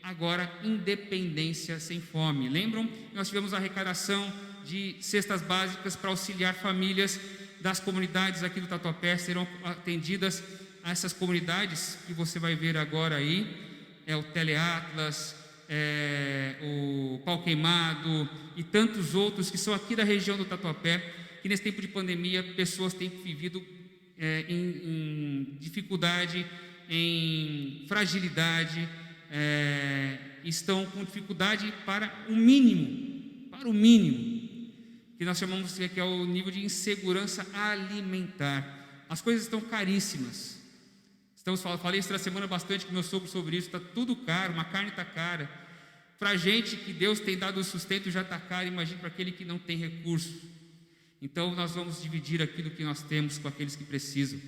agora Independência Sem Fome. Lembram? Nós tivemos a arrecadação de cestas básicas para auxiliar famílias das comunidades aqui do Tatuapé. Serão atendidas a essas comunidades que você vai ver agora aí, o Teleatlas, o Pau Queimado e tantos outros que são aqui da região do Tatuapé, que nesse tempo de pandemia pessoas têm vivido em dificuldade, em fragilidade, estão com dificuldade para o mínimo, que nós chamamos que é o nível de insegurança alimentar. As coisas estão caríssimas. Falei esta semana bastante com meu sogro sobre isso. Está tudo caro, uma carne está cara. Para a gente que Deus tem dado o sustento já está caro, imagine para aquele que não tem recurso. Então nós vamos dividir aquilo que nós temos com aqueles que precisam.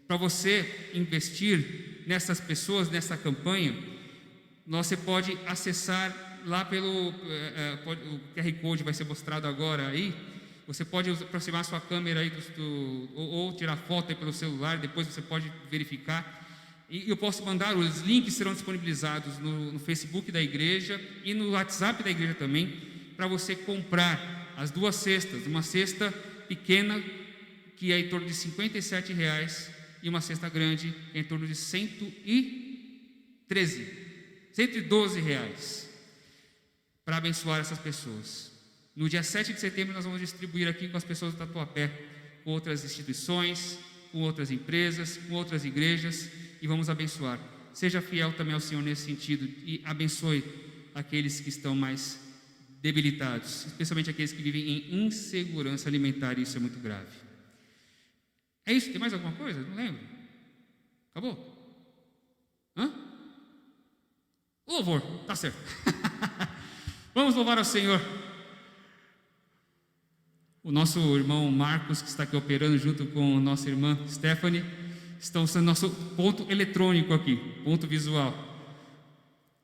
Para você investir nessas pessoas, nessa campanha, você pode acessar lá pelo o QR Code vai ser mostrado agora aí. Você pode aproximar sua câmera aí ou tirar foto aí pelo celular, depois você pode verificar. E eu posso mandar, os links serão disponibilizados no Facebook da igreja e no WhatsApp da igreja também, para você comprar as duas cestas, uma cesta pequena que é em torno de R$57 e uma cesta grande que é em torno de R$112, para abençoar essas pessoas. No dia 7 de setembro nós vamos distribuir aqui com as pessoas do Tatuapé, com outras instituições, com outras empresas, com outras igrejas, e vamos abençoar. Seja fiel também ao Senhor nesse sentido e abençoe aqueles que estão mais debilitados, especialmente aqueles que vivem em insegurança alimentar, e isso é muito grave. É isso? Tem mais alguma coisa? Não lembro. Acabou? O louvor, tá certo. Vamos louvar ao Senhor. O nosso irmão Marcos, que está aqui operando junto com a nossa irmã Stephanie, estão sendo nosso ponto eletrônico aqui, ponto visual.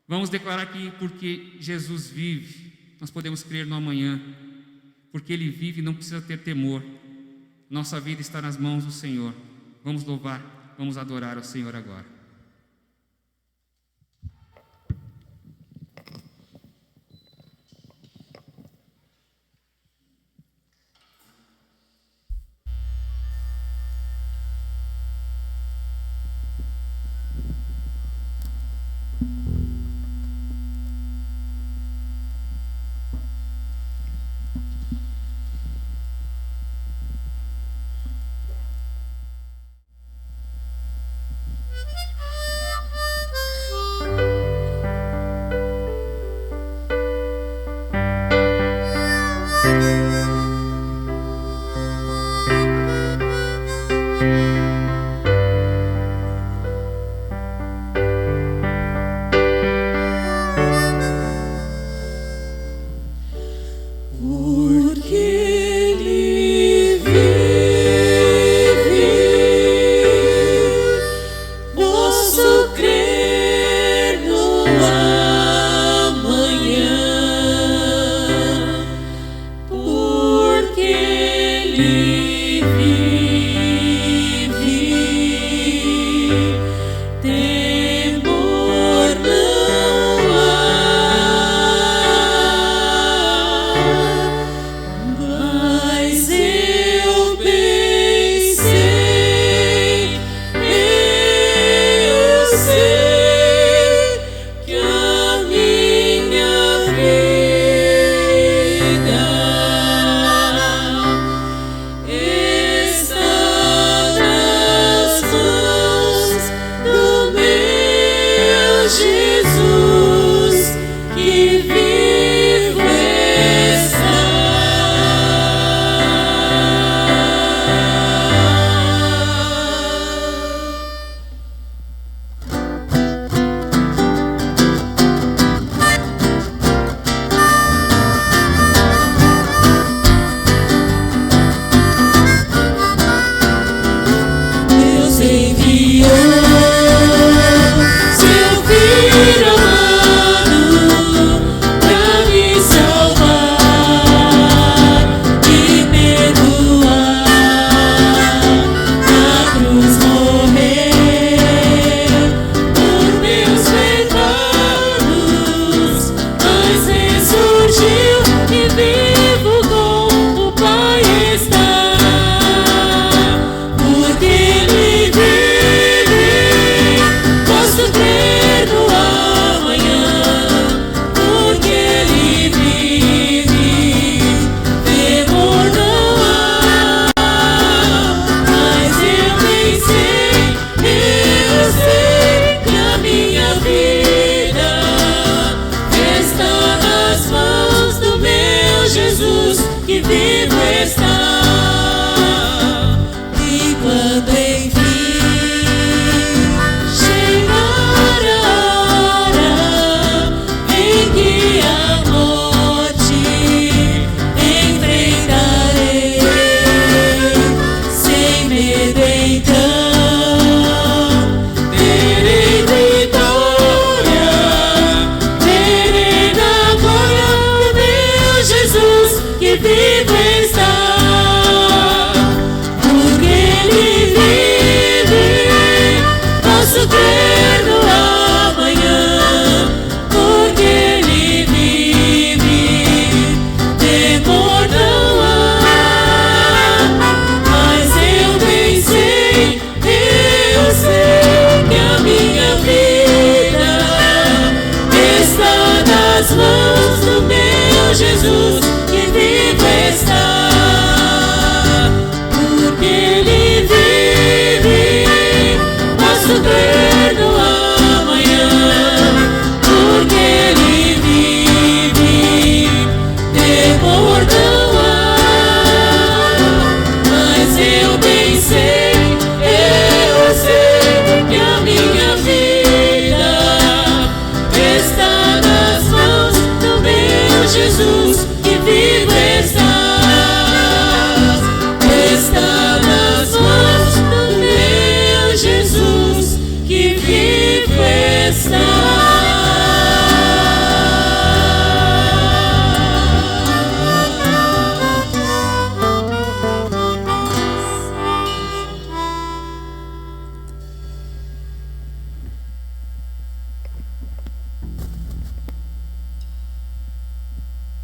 Vamos declarar que porque Jesus vive, nós podemos crer no amanhã. Porque Ele vive, não precisa ter temor. Nossa vida está nas mãos do Senhor. Vamos louvar, vamos adorar ao Senhor agora.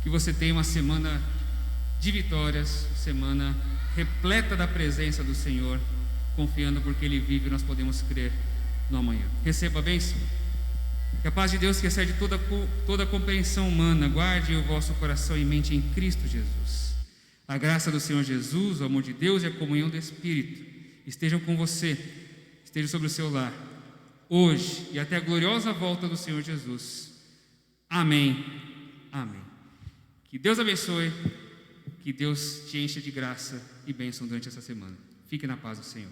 Que você tenha uma semana de vitórias, semana repleta da presença do Senhor, confiando porque Ele vive e nós podemos crer no amanhã. Receba a bênção. Que a paz de Deus, que excede toda a compreensão humana, guarde o vosso coração e mente em Cristo Jesus. A graça do Senhor Jesus, o amor de Deus e a comunhão do Espírito estejam com você, estejam sobre o seu lar, hoje e até a gloriosa volta do Senhor Jesus. Amém. Amém. Que Deus abençoe, que Deus te encha de graça e bênção durante essa semana. Fique na paz do Senhor.